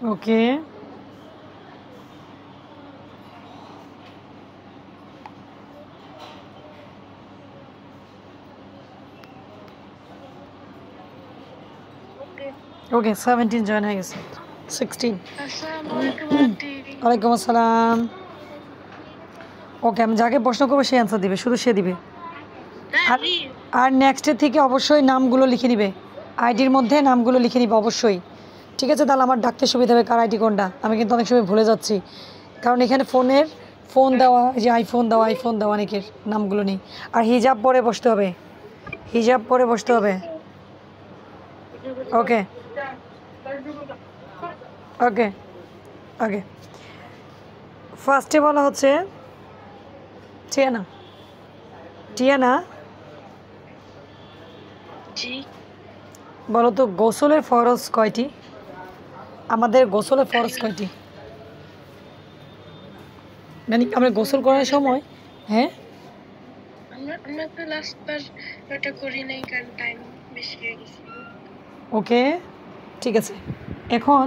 ওকে ওকে 17 join হয়ে গেছে 16 ওয়ালাইকুম আসসালাম ওকে আমি যাকে প্রশ্ন করবো সে অ্যান্সার দিবে শুধু সে দিবে আর আর নেক্সটের থেকে অবশ্যই নামগুলো লিখে নিবে আইডির মধ্যে নামগুলো লিখে নিবে অবশ্যই ঠিক আছে তাহলে আমার ডাকতে সুবিধা হবে কার আইডি কোনটা আমি কিন্তু অনেক সময় ভুলে যাচ্ছি কারণ এখানে ফোন দেওয়া যে আইফোন দেওয়া অনেকের নামগুলো নেই আর হিজাব পরে বসতে হবে ওকে ওকে ওকে ফার্স্টে বলা হচ্ছে টিয়ানা বলো তো গোসলের ফরজ কয়টি আমাদের গোসলের ফরজ কয়টি মানে আমরা গোসল করার সময় হ্যাঁ ওকে ঠিক আছে এখন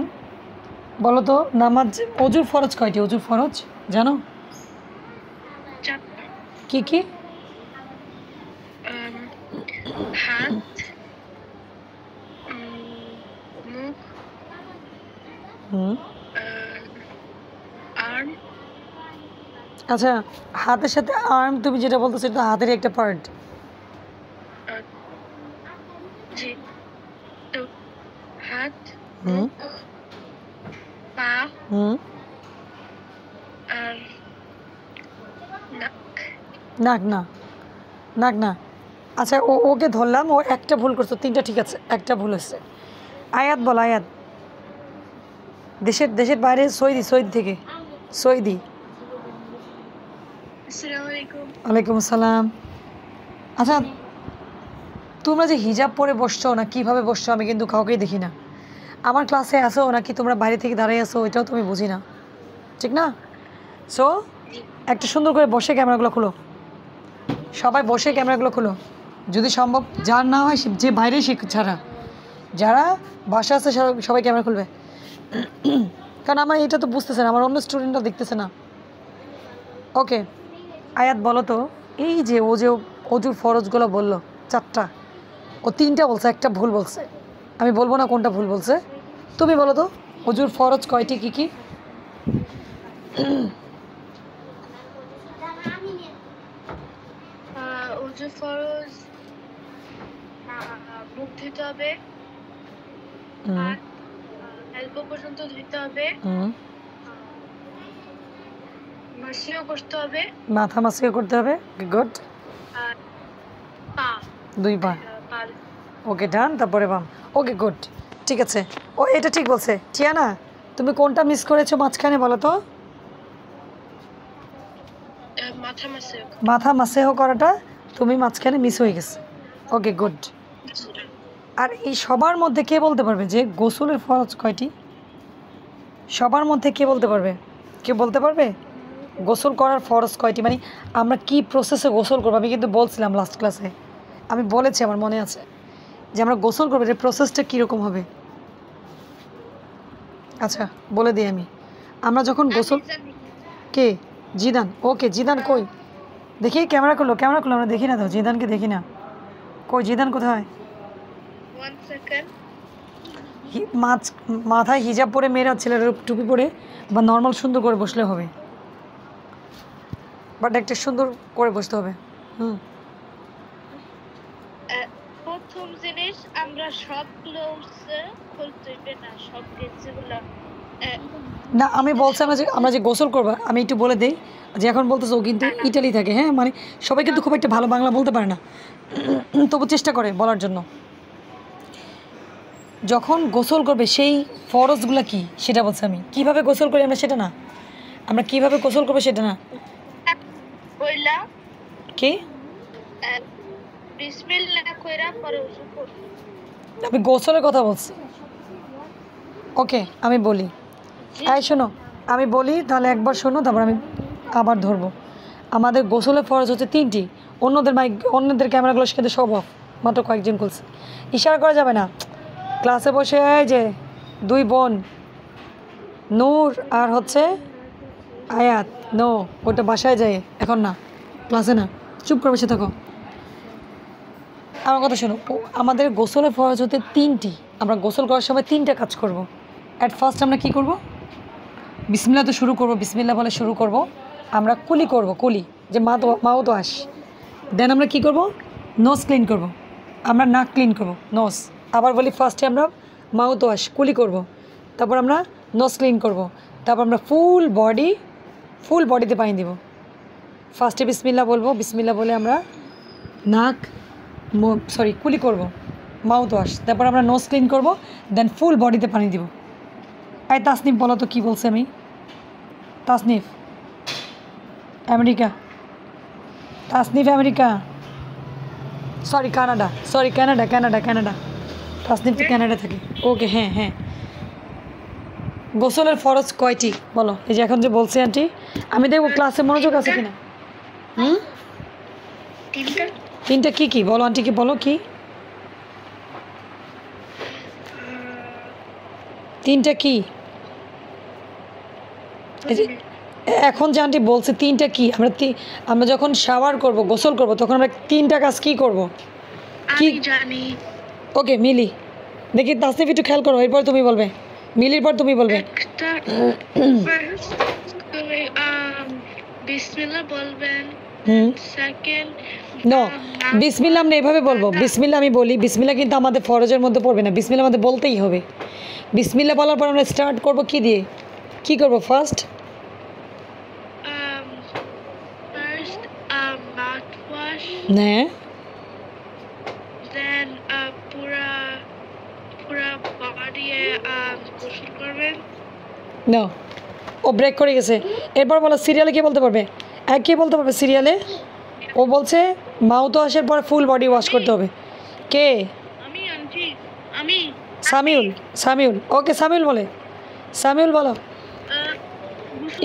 বলো তো নামাজ অজুর ফরজ কয়টি অজুর ফরজ জানো কি কি আচ্ছা হাতের সাথে আর্ম তুমি যেটা বলতো সেটা হাতের একটা পার্ট নাক না আচ্ছা ওকে ধরলাম ও একটা ভুল করছো তিনটা ঠিক আছে একটা ভুল হচ্ছে আয়াত বল আয়াত দেশের বাইরে সৌদি থেকে সৌদি ওয়ালাইকুম আসসালাম আচ্ছা তোমরা যে হিজাব পরে বসছো না কিভাবে বসছো আমি কিন্তু কাউকেই দেখি না আমার ক্লাসে আসো নাকি তোমরা বাইরে থেকে দাঁড়িয়ে আসো এটাও তুমি বুঝি না ঠিক না সো একটা সুন্দর করে বসে ক্যামেরাগুলো খুলো সবাই বসে ক্যামেরাগুলো খুলো যদি সম্ভব যার না হয় যে বাইরে ছাড়া যারা বাসা আছে সবাই ক্যামেরা খুলবে কারণ আমার এটা তো বুঝতেছে না আমার অন্য স্টুডেন্টরা দেখতেছে না ওকে আয়াত বলো তো এই যে অজুর ফরজগুলো বললো 4টা ও 3টা বলছে একটা ভুল বলছে আমি বলবো না কোনটা ভুল বলছে তুমি বলো তো অজুর ফরজ কয়টি কি কি অজু ফরজ মুখ ধুতে হবে এলবো পর্যন্ত ধুতে হবে মাসিও করতে হবে মাথা মাসিও করতে হবে গুড পা 2 পা ওকে ডান তারপরে বাম ওকে গুড ঠিক আছে ও এটা ঠিক বলছে টিয়ানা তুমি কোনটা মিস করেছো মাঝখানে বলো তো মাথা মাসেহ করাটা তুমি মাঝখানে মিস হয়ে গেছে ওকে গুড আর এই সবার মধ্যে কে বলতে পারবে যে গোসলের ফরজ কয়টি সবার মধ্যে কে বলতে পারবে গোসল করার ফরজ কয়টি মানে আমরা কি প্রসেসে গোসল করবো আমি কিন্তু বলছিলাম লাস্ট ক্লাসে আমি বলেছি আমার মনে আছে যে আমরা গোসল করবো যে প্রসেসটা কীরকম হবে আচ্ছা বলে দিই আমরা যখন গোসল কে জিদান ওকে জিদান কই দেখি ক্যামেরা করলো আমরা দেখি না তো জিদানকে দেখি না কই জিদান কোথায় মাথায় হিজাব পরে মেয়েরা ছেলের টুপি পরে বা নর্মাল সুন্দর করে বসলে হবে বাট একটা সুন্দর করে বসতে হবে প্রথম জিনিস আমরা সব ক্লোথস খুলতে হবে না সব গেঞ্জিগুলো না আমি বলছিলাম যে আমরা যে গোসল করবো আমি একটু বলে দেই যে এখন বলতেছে ও কিন্তু ইটালি থাকে হ্যাঁ মানে সবাই কিন্তু খুব একটা ভালো বাংলা বলতে পারে না তবু চেষ্টা করে বলার জন্য যখন গোসল করবে সেই ফরজগুলো কি সেটা বলছি আমি কীভাবে গোসল করি আমরা কীভাবে গোসল করবো সেটা না কি আমি গোসলের কথা বলছি ওকে আমি বলি শোনো আমি বলি তাহলে একবার শোনো তারপর আমি আবার ধরবো আমাদের গোসলের ফরজ হচ্ছে 3টি অন্যদের ক্যামেরাগুলো সেখানে সব অফ মাত্র কয়েকজন খুলছে ইশারা করা যাবে না ক্লাসে বসে যে 2 বোন নূর আর হচ্ছে আয়াত। নো, ওটা বাসায় যায়, এখন না, ক্লাসে না। চুপ করে বসে থাকো। আমার কথা শোনো, আমাদের গোসলের ফরজ হতে 3টি। আমরা গোসল করার সময় 3টা কাজ করব। অ্যাট ফার্স্ট আমরা কি করব? বিসমিল্লাহ তো শুরু করব, বিসমিল্লাহ বলে শুরু করব। আমরা কুলি করব, কুলি, যে মাউথ ওয়াশ। দেন আমরা কি করব? নোজ ক্লিন করব। আমরা নাক ক্লিন করব, নোজ। আবার বলি, ফার্স্টে আমরা মাউথ ওয়াশ, কুলি করব। তারপর আমরা নোজ ক্লিন করব। তারপর আমরা ফুল বডিতে পানি দিব। ফার্স্টে বিসমিল্লাহ বলবো, বিসমিল্লাহ বলে আমরা নাক কুলি করব, মাউথ ওয়াশ। তারপর আমরা নোজ ক্লিন করব, দেন ফুল বডিতে পানি দিব। এই তাসনিফ বলো তো কী বলছে আমি? Tasnif America, Tasnif America, Canada. Tasnif তো কানাডা থাকে। ওকে, হ্যাঁ হ্যাঁ। গোসলের ফরজ কয়টি বলো? এই যে এখন যে বলছে আন্টি, আমি দেখবো ক্লাসে মনোযোগ আছে কিনা। তিনটা কি কি বলো আন্টি, কি বলো কি? তিনটা কি? এই যে এখন যে আন্টি বলছে 3টা কি, আমরা যখন শাওয়ার করব, গোসল করব, তখন আমরা 3টা কাজ কি করব? কি জানি? ওকে, মিলি দেখি, তাসনিফ একটু খেয়াল করো, এরপর তুমি বলবে, মিলির পর তুমি বলবে। বিসমিল্লাহ বলবেন। সেকেন্ড নো, বিসমিল্লাহ আমরা এভাবে বলবো। বিসমিল্লাহ আমি বলি, বিসমিল্লাহ কিন্তু আমাদের ফরজের মধ্যে পড়বে না, বিসমিল্লাহ আমাদের বলতেই হবে। বিসমিল্লাহ বলার পর আমরা স্টার্ট করব কি দিয়ে? কি করব ফার্স্ট? mouthwash, হ্যাঁ, then পুরা body গোসল করবেন। নো, ও ব্রেক করে গেছে। এরপর বলো সিরিয়ালে কে বলতে পারবে? কে বলতে পারবে সিরিয়ালে? ও বলছে মাউথ ওয়াশের পর ফুল বডি ওয়াশ করতে হবে। কে? আমি সামিউল। ওকে, সামিউল বলে, সামিউল বলো।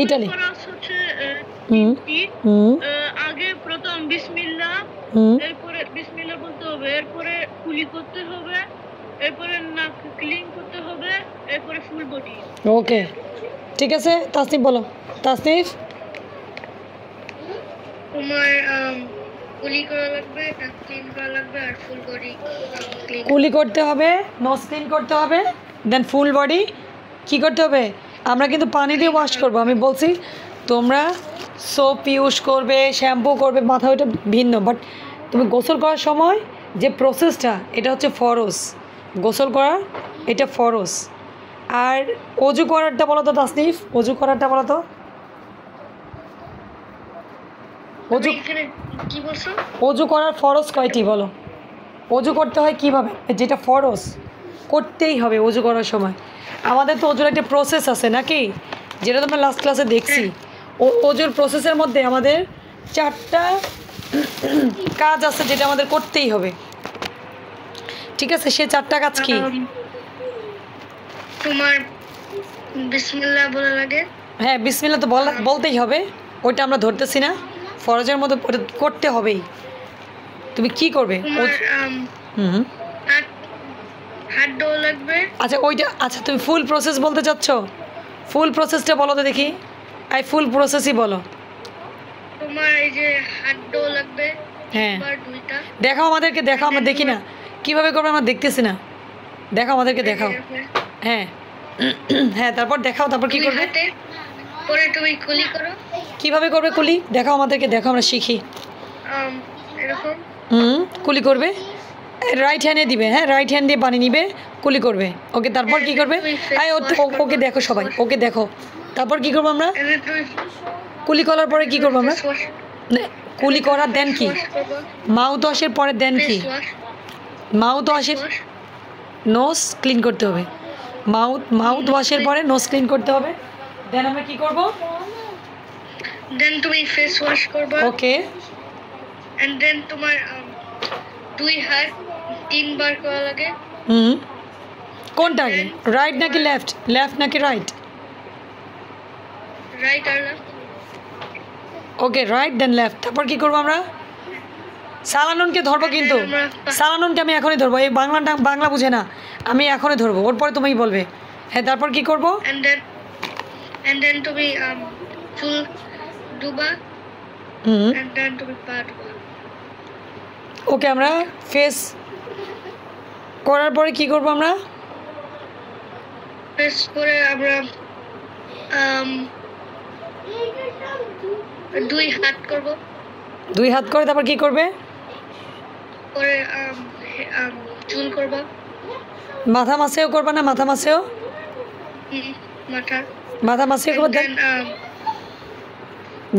ইটালি। আগে প্রথম বিসমিল্লাহ, এরপরে বিসমিল্লাহ বলতে হবে, এরপরে কুলি করতে হবে, এরপরে নাক ক্লিন করতে হবে, এরপরে ফুল বডি। ওকে, ঠিক আছে। তাসনিফ বলো। তাসনিফ, তোমার কুলি করা লাগবে, নাক ক্লিন করা লাগবে, আর ফুল বডি ক্লিন। কুলি করতে হবে, নোজ ক্লিন করতে হবে, দেন ফুল বডি কি করতে হবে? আমরা কিন্তু পানি দিয়ে ওয়াশ করবো। আমি বলছি তোমরা সোপ ইউজ করবে, শ্যাম্পু করবে, মাথা ওইটা ভিন্ন, বাট তুমি গোসল করার সময় যে প্রসেসটা, এটা হচ্ছে ফরজ। গোসল করার এটা ফরজ। আর অজু করারটা বলো তো তাসনিফ, অজু করারটা বলো তো। অজু কি বলছো? অজু করার ফরজ কয়টি বলো? অজু করতে হয় কিভাবে, যেটা ফরজ করতেই হবে অজু করার সময়। আমাদের তো অজুর একটা প্রসেস আছে নাকি, যেটা তোমরা লাস্ট ক্লাসে দেখছি। অজুর প্রসেসের মধ্যে আমাদের 4টা কাজ আছে যেটা আমাদের করতেই হবে, ঠিক আছে? সে 4টা কাজ কি? তোমার বিসমিল্লাহ বলা লাগে। হ্যাঁ, বিসমিল্লাহ তো বলতেই হবে, ওইটা আমরা ধরতেছি না, ফরজের মধ্যে করতে হবেই। তুমি কি করবে? হাত ধোয়া লাগবে। আচ্ছা, ওইটা আচ্ছা, তুমি ফুল প্রসেস বলতে চাচ্ছ? ফুল প্রসেসটা বলো তো দেখি। ফুল প্রসেসই বলো। তোমার এই যে হাত ধোয়া লাগবে। হ্যাঁ, দেখাও আমাদেরকে, দেখাও, আমরা দেখি না কিভাবে করবে, আমরা দেখতেছি না, দেখাও আমাদেরকে, দেখাও। হ্যাঁ হ্যাঁ, তারপর দেখাও, তারপর কি করবে? পরে তুমি কুলি করো। কিভাবে করবে কুলি? দেখাও আমাদেরকে, দেখাও, আমরা শিখি। এরকম কুলি করবে, রাইট হ্যান্ডে দিবে। হ্যাঁ, রাইট হ্যান্ড দিয়ে পানি নিবে, কুলি করবে। ওকে, তারপর কি করবে? ওকে দেখো সবাই, ওকে দেখো, তারপর কি করবো আমরা? কুলি করার পরে কি করবো আমরা? কুলি করার দেন কি? মাউথ ওয়াশের পরে দেন কি? মাউথ ওয়াশের নোজ ক্লিন করতে হবে। মাউথ ওয়াশের পরে নোজ ক্লিন করতে হবে। দেন আমরা কি করব? দেন তুমি ফেস ওয়াশ করবে। ওকে, এন্ড দেন তোমার 2 হাত 3 বার করা লাগে। কোনটা আগে, রাইট নাকি লেফট? লেফট নাকি রাইট? রাইট আর লেফট। ওকে, রাইট দেন লেফট। তারপর কি করবো আমরা? সালানুনকে ধরবো, কিন্তু সালানুনকে আমি এখনই ধরবো। এই বাংলা বুঝে না, আমি এখনই ধরবো, ওর পরে তুমি বলবে। হ্যাঁ, তারপর কি করবো? and then to be chul duba hmm and then to be paa duba. ওকে আমরা ফেস করার পরে কি করব আমরা Face করে আমরা দুই হাত করব, দুই হাত করে তারপর কি করবে করে চুল করব, মাথা মাসেও করবে না মাথা মাসেও মাথা, মাথা মাসেও করবে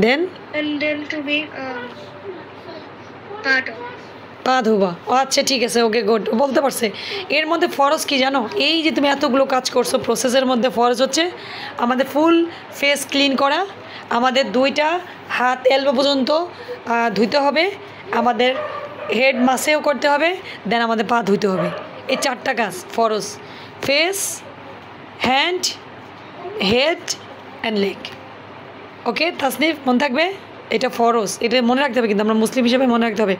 দেন and then to be paa duba. পা ধোবা আচ্ছা ঠিক আছে ওকে গুড বলতে পারছে এর মধ্যে ফরজ কি জানো এই যে তুমি এতগুলো কাজ করছো প্রসেসের মধ্যে ফরজ হচ্ছে আমাদের ফুল ফেস ক্লিন করা আমাদের দুইটা হাত এলবো পর্যন্ত ধুইতে হবে আমাদের হেড মাসেও করতে হবে দেন আমাদের পা ধুইতে হবে এই চারটা কাজ ফরজ face hand head and leg okay Tasnif মনে থাকবে এটা ফরজ এটা মনে রাখতে হবে কিন্তু আমরা মুসলিম হিসেবে মনে রাখতে হবে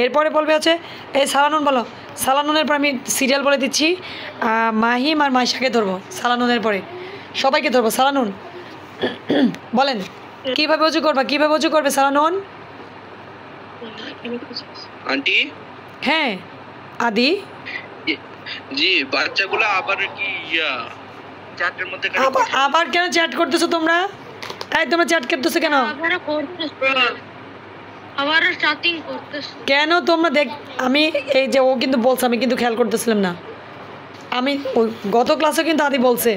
এরপরে বলবে হচ্ছে এই সালানুন বলো সালানুনের পর আমি সিরিয়াল বলে দিচ্ছি মাহিম আর মাইশাকে ধরবো সালানুনের পরে সবাইকে ধরবো সালানুন বলেন কীভাবে উজু করবা কীভাবে উজু করবে সালানুন আন্টি হ্যাঁ আদি জি বাচ্চাগুলো আবার কি চ্যাটের মধ্যে আবার কেন চ্যাট করতেছো তোমরা এই তোমরা চ্যাট করতেছো কেন আবার চ্যাটিং করতেছে কেন তোমরা দেখ আমি এই যে ও কিন্তু বলছে আমি কিন্তু খেয়াল করতেছিলাম না আমি গত ক্লাসে কিন্তু আদি বলছে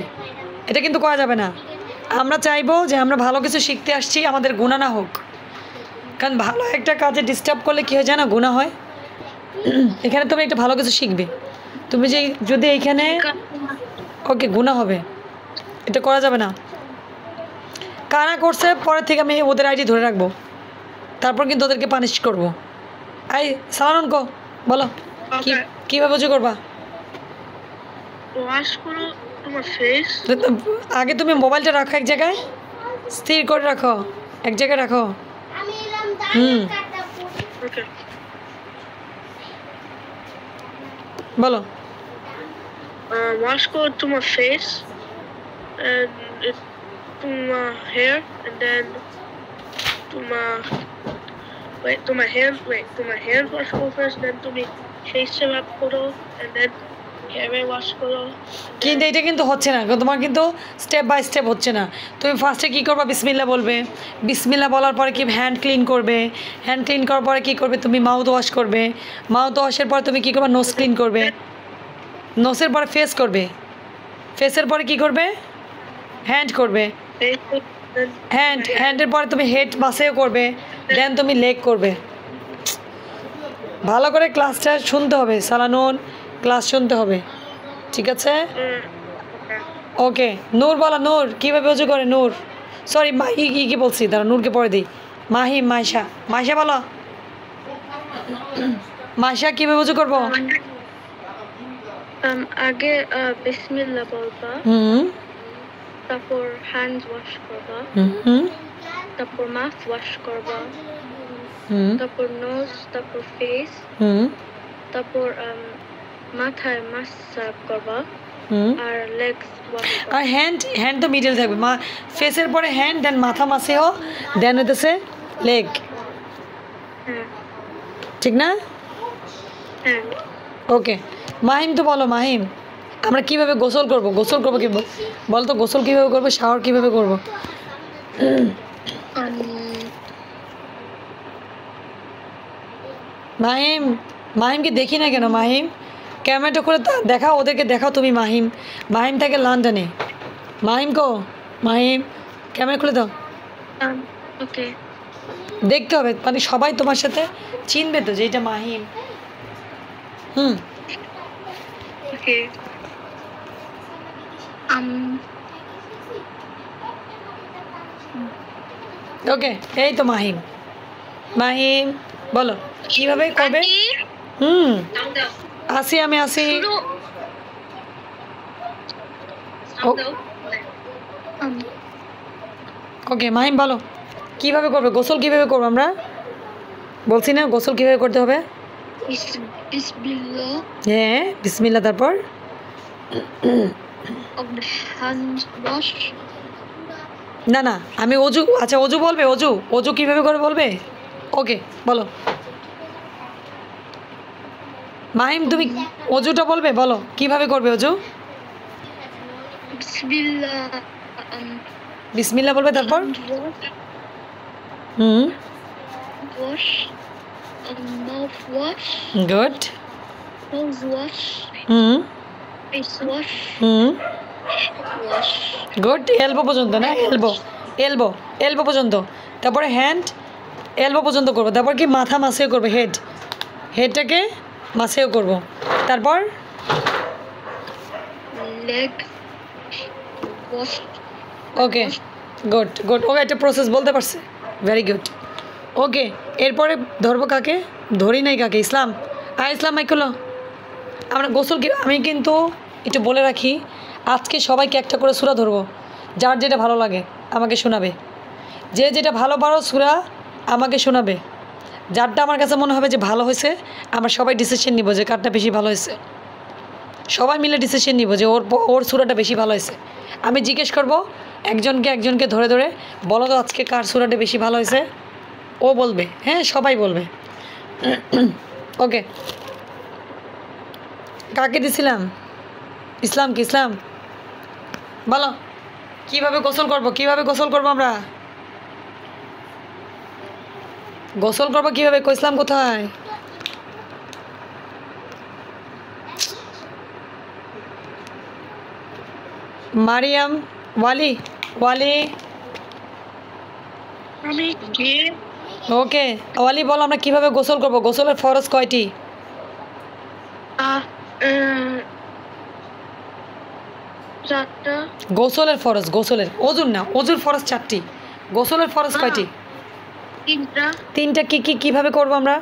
এটা কিন্তু করা যাবে না আমরা চাইবো যে আমরা ভালো কিছু শিখতে আসছি আমাদের গুনাহ না হোক কারণ ভালো একটা কাজে ডিস্টার্ব করলে কী হয় জানো গুনাহ হয় এখানে তুমি একটা ভালো কিছু শিখবে তুমি যে যদি এইখানে ওকে গুনাহ হবে এটা করা যাবে না কারা করছে পরে থেকে আমি ওদের আইডি ধরে রাখবো তারপর কিন্তু ওদেরকে পানিশ করবো আই সালানুন কো বলো কীভাবে উজু করবা ওয়াশ করো তোমার ফেস আগে তুমি মোবাইলটা রাখো এক জায়গায় স্থির করে রাখো এক জায়গায় রাখো ওকে বলো wash করো তোমার ফেস and তোমার hair and then তোমার hair wash করো first then তুমি face wrap করো and then hair wash করো কিন্তু এটা কিন্তু হচ্ছে না তোমার কিন্তু স্টেপ বাই স্টেপ হচ্ছে না তুমি ফার্স্টে কী করবা বিসমিল্লাহ বলবে বিসমিল্লাহ বলার পরে কি হ্যান্ড ক্লিন করবে হ্যান্ড ক্লিন করার পরে কী করবে তুমি মাউথ ওয়াশ করবে মাউথ ওয়াশের পরে তুমি কী করবে নোজ ক্লিন করবে নোসের পরে ফেস করবে ফেসের পরে কী করবে হ্যান্ড করবে হ্যান্ডের পরে তুমি হেড মাসেও করবে দেন তুমি লেগ করবে ভালো করে ক্লাসটা শুনতে হবে সালানুন ক্লাস শুনতে হবে ঠিক আছে ওকে নূর বলো নূর কীভাবে উজু করে নূর সরি কি বলছি তারা নূরকে পরে দিই মাহিম মাইশা মাইশা বলো মাইশা কীভাবে উজু করবো আগে বিসমিল্লাহ বলবা তারপর হ্যান্ড ওয়াশ করবা তারপর মাউথ ওয়াশ করবা তারপর নোজ তারপর ফেস তারপর মাথায় মাসাজ করবা আর লেগস ওয়াশ আর হ্যান্ড তো মিডল থাকবে ফেসের পরে হ্যান্ড দেন মাথা মাসেও দেন হইতেছে লেগ ঠিক না হ্যাঁ ওকে মাহিম তো বলো মাহিম আমরা কিভাবে গোসল করব কি বল তো গোসল কিভাবে করব শাওয়ার কিভাবে করব মাহিমকে দেখি না কেন মাহিম ক্যামেরাটা খুলে দেখাও ওদেরকে দেখাও তুমি মাহিম থাকে লন্ডনে মাহিম ক্যামেরা খুলে দাও ওকে দেখতে হবে মানে সবাই তোমার সাথে চিনবে তো যে এটা মাহিম ওকে ওকে এই তো মাহিম বলো কিভাবে করবে আমি আসি ওকে মাহিম বলো কিভাবে করবে গোসল কিভাবে করবো আমরা বলছি না গোসল কিভাবে করতে হবে বিসমিল্লাহ হ্যাঁ বিসমিল্লাহ তারপর of the hand wash না না, আমি অজু, আচ্ছা অজু বলবে, অজু অজু কীভাবে করে বলবে? ওকে বলো মাহিম, তুমি অজুটা বলবে, বলো কিভাবে করবে অজু? বিসমিল্লাহ, বিসমিল্লাহ বলবে, তারপর হুম, wash, mouth wash, good, nose wash, হুম face wash, হুম, wash, গুড। এলবো পর্যন্ত না, এলবো এলবো এলবো পর্যন্ত, তারপরে হ্যান্ড এলবো পর্যন্ত করবো, তারপর কি মাথা মাসেও করবো, হেডটাকে মাসেও করবো, তারপর leg wash, okay good good. Okay, একটা প্রসেস বলতে পারছে, ভেরি গুড। ওকে, এরপরে ধরবো কাকে? ধরি নাই কাকে? ইসলাম, ইসলাম মাইকুলো, আমরা গোসল কি, আমি কিন্তু একটু বলে রাখি, আজকে সবাইকে একটা করে সূরা ধরবো, যার যেটা ভালো লাগে আমাকে শোনাবে, যে যেটা ভালো পারো সূরা আমাকে শোনাবে, যারটা আমার কাছে মনে হবে যে ভালো হয়েছে, আমরা সবাই ডিসিশন নিব যে কারটা বেশি ভালো হয়েছে, সবাই মিলে ডিসিশন নিব যে ওর সূরাটা বেশি ভালো হয়েছে। আমি জিজ্ঞেস করব একজনকে ধরে ধরে, বলো তো আজকে কার সূরাটা বেশি ভালো হয়েছে, ও বলবে, হ্যাঁ সবাই বলবে। ওকে, কাকে দিছিলাম? ইসলাম, কি ইসলাম বলো কিভাবে গোসল করব, কিভাবে গোসল করব, আমরা গোসল করবো কিভাবে? ইসলাম কোথায়? মারিয়াম, ওয়ালি, ওয়ালি, আমি কে? ওকে ওয়ালি বলো আমরা কিভাবে গোসল করব, গোসলের ফরজ কয়টি? চারটা। গোসলের ফরজ, গোসলের, অজুর না, অজুর ফরজ 4টি, গোসলের ফরজ কয়টি? তিনটা। তিনটা কি কি কিভাবে করব আমরা?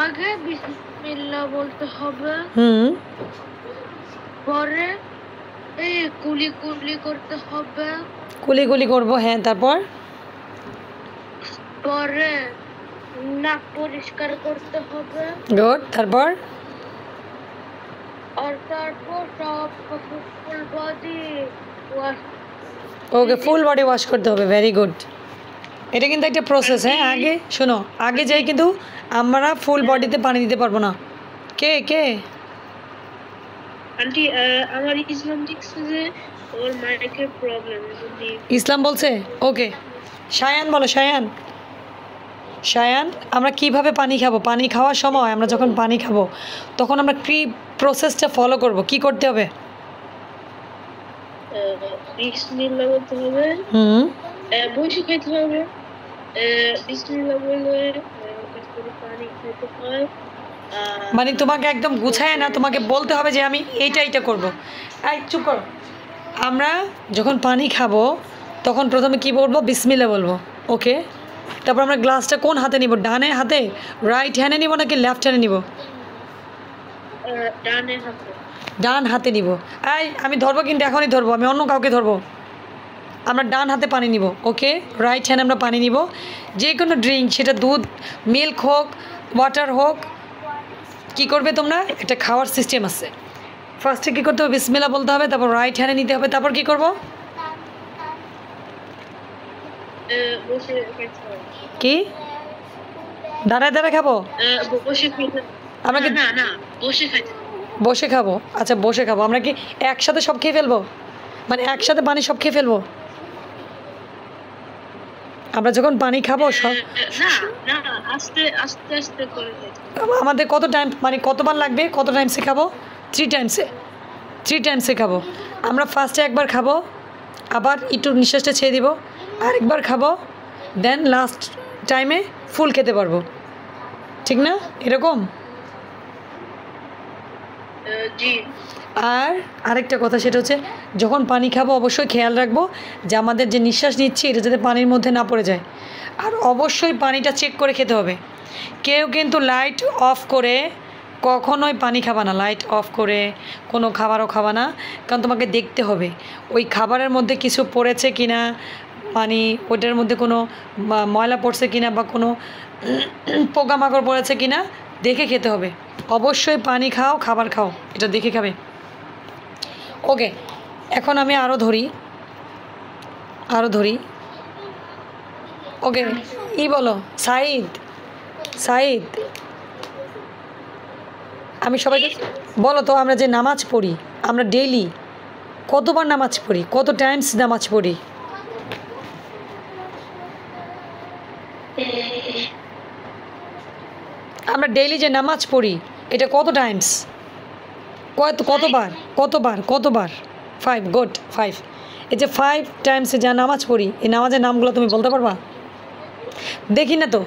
আগে বিসমিল্লাহ বলতে হবে, হুম, পরে এই কুলি কুলি করতে হবে, কুলি কুলি করবো, হ্যাঁ, তারপর পরে নাক পরিষ্কার করতে হবে, গুড, তারপর আর তারপর সব ফুল বডি ওয়াশ। ওকে, ফুল বডি ওয়াশ করতে হবে, ভেরি গুড। এটা কিন্তু একটা প্রসেস, হ্যাঁ, আগে শোনো, আগে যাই কিন্তু আমরা ফুল বডিতে পানি দিতে পারবো না। কে কে? আন্টি, আমার ইসলাম দেখছে যে ওর মাইকের প্রবলেম। ইসলাম বলছে, ওকে। শায়ান বলো, শায়ান, শায়ান আমরা কিভাবে পানি খাবো? পানি খাওয়ার সময় আমরা যখন পানি খাবো তখন আমরা কি প্রসেসটা ফলো করব, কি করতে হবে? বিসমিল্লাহ বলতে হবে, হুম, বসে খাইতে হবে, বিসমিল্লাহ বলে তারপরে পানি খেতে হয়। মানে তোমাকে একদম গুছায় না, তোমাকে বলতে হবে যে আমি এইটা করবো। এই চুপ করো। আমরা যখন পানি খাবো তখন প্রথমে কি বলবো? বিসমিল্লাহ বলবো, ওকে। তারপর আমরা গ্লাসটা কোন হাতে নিব? ডানে হাতে, রাইট হ্যান্ডে নিব নাকি লেফট হ্যান্ডে নিব? ডানে হাতে। ডান হাতে নিব। এই আমি ধরবো কিন্তু এখনই ধরবো, আমি অন্য কাউকে ধরবো। আমরা ডান হাতে পানি নিব, ওকে। রাইট হ্যান্ডে আমরা পানি নিব, যে কোনো ড্রিঙ্ক, সেটা দুধ, মিল্ক হোক, ওয়াটার হোক, কি করবে তোমরা? একটা খাওয়ার সিস্টেম আছে। ফার্স্টে কী করতে হবে? বিসমিল্লাহ বলতে হবে, তারপর রাইট হ্যান্ডে নিতে হবে, তারপর কি করব? বসে খাইতে হবে। কি দাঁড়ায় দাঁড়ায় খাবো? বসে খাইতে। আমরা কি না না, বসে খাইতে। বসে খাবো? আচ্ছা বসে খাবো। আমরা কি একসাথে সব খেয়ে ফেলবো? মানে একসাথে পানি সব খেয়ে ফেলবো? আমরা যখন পানি খাবো সব, না না, আস্তে আস্তে আস্তে করে খাইতে। আমাদের কত টাইম, মানে কতবার লাগবে, কত টাইমসে খাবো? 3 টাইমসে, 3 টাইমসে খাবো। আমরা ফার্স্টে একবার খাবো, আবার একটু নিঃশ্বাসটা ছেড়ে দিব, আরেকবার খাবো, দেন লাস্ট টাইমে ফুল খেতে পারবো, ঠিক না? এরকম। জি। আর আরেকটা কথা, সেটা হচ্ছে যখন পানি খাবো অবশ্যই খেয়াল রাখবো যে আমাদের যে নিঃশ্বাস নিচ্ছি এটা যাতে পানির মধ্যে না পড়ে যায়। আর অবশ্যই পানিটা চেক করে খেতে হবে। কেউ কিন্তু লাইট অফ করে কখনোই পানি খাবা না, লাইট অফ করে কোনো খাবারও খাবা না, কারণ তোমাকে দেখতে হবে ওই খাবারের মধ্যে কিছু পড়েছে কি না, মানে ওইটার মধ্যে কোনো ময়লা পড়ছে কি না, বা কোনো পোকামাকড় পড়েছে কি না দেখে খেতে হবে। অবশ্যই পানি খাও, খাবার খাও, এটা দেখে খাবে, ওকে। এখন আমি আরও ধরি ওকে ই বলো সাইদ আমি সবাইকে বলো তো আমরা যে নামাজ পড়ি আমরা ডেইলি কতবার নামাজ পড়ি কত টাইমস নামাজ পড়ি আমরা ডেইলি যে নামাজ পড়ি এটা কত টাইমস কতবার 5 গুড 5 এই যে 5 টাইমসে যা নামাজ পড়ি এই নামাজের নামগুলো তুমি বলতে পারবা দেখি না তো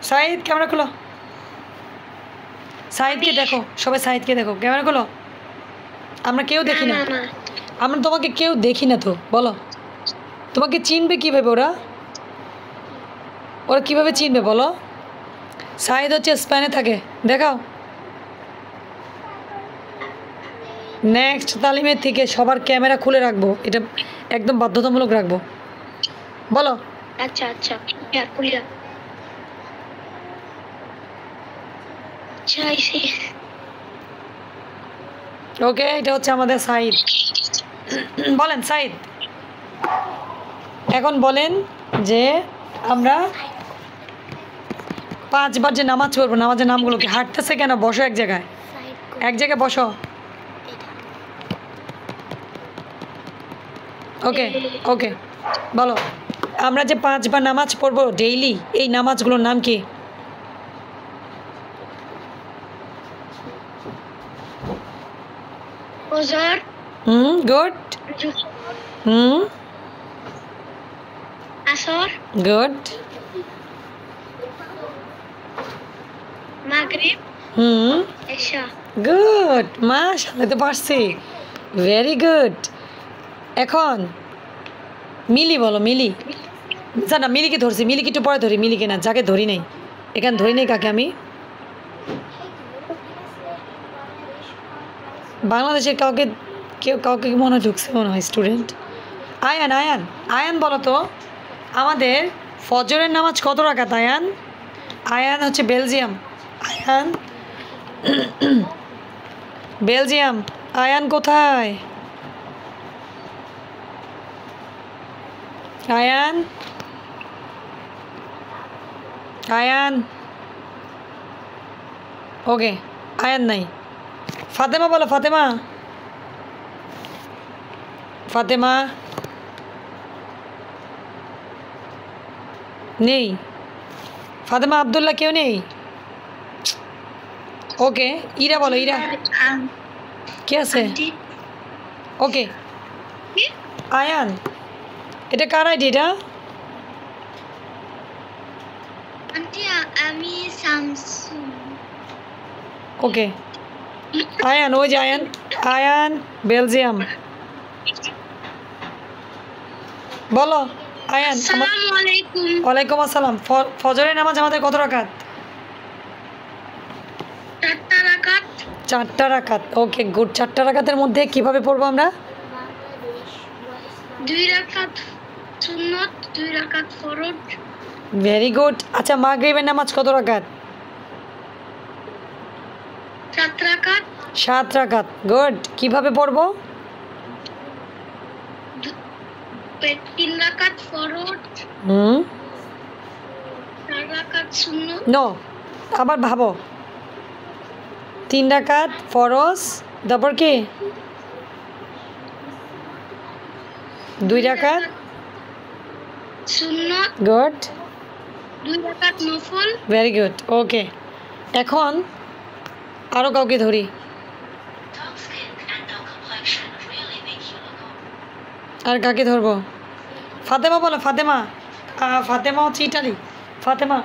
সাইদ ক্যামেরা খোলো সাইদকে দেখো সবাই সাইদকে দেখো ক্যামেরা খোলো আমরা কেউ দেখি না আমরা তোমাকে কেউ দেখি না তো বলো তোমাকে চিনবে কীভাবে ওরা কীভাবে চিনবে বলো সাইদ হচ্ছে স্পেনে থাকে দেখাও নেক্সট তালিমের থেকে সবার ক্যামেরা খুলে রাখবো এটা একদম বাধ্যতামূলক রাখবো বলো আচ্ছা ওকে এটা হচ্ছে আমাদের সাইদ বলেন সাইদ এখন বলেন যে আমরা 5 বার যে নামাজ পড়বো নামাজের নামগুলো কি হাঁটতেছে কেন বসো এক জায়গায় বসো ওকে বলো আমরা যে 5 বার নামাজ পড়বো ডেইলি এই নামাজগুলোর নাম কি ফজর গুড আসর গুড মাগরিব এশা গুড মাশাআল্লাহ তো পারছি ভেরি গুড এখন মিলি বলো মিলি না মিলিকে ধরছি মিলিকে একটু পরে ধরি মিলিকে না যাকে ধরি নাই এখানে ধরি নাই কাকে আমি বাংলাদেশের কাউকে মনে ঢুকছে মনে হয় স্টুডেন্ট আয়ান বলো তো আমাদের ফজরের নামাজ কত রাকাত আয়ান হচ্ছে বেলজিয়াম আয়ান কোথায় আয়ান ওকে আয়ান নাই ফাতেমা বলো ফাতেমা নেই ফাতেমা আব্দুল্লাহ কেউ নেই ওকে ইরা বলো ইরা কে আছে ওকে আয়ান এটা কার আইডি এটা আমি শামসু ওকে আয়ান ওই যে আয়ান বেলজিয়াম বলো আয়ান আসসালামু আলাইকুম ওয়ালাইকুম আসসালাম ফজরের নামাজ আমাদের কত রাকাত 4টা রাকাত ওকে গুড 4টা রাকাতের মধ্যে কিভাবে পড়বো আমরা 2 রাকাত সুন্নত 2 রাকাত ফরজ ভেরি গুড আচ্ছা মাগরিবের নামাজ কত রাকাত 7 রাকাত গুড কিভাবে পড়বো 3 রাকাত ফরজ 4 রাকাত সুন্নত নো আবার ভাবো 3 রাকাত ফরজ তারপর কি 2 রাকাত সুন্নত গুড 2 রাকাত নফল ভেরি গুড ওকে এখন আরও কাউকে ধরি আর কাকে ধরবো ফাতেমা বলো ফাতেমা হচ্ছে ইটালি ফাতেমা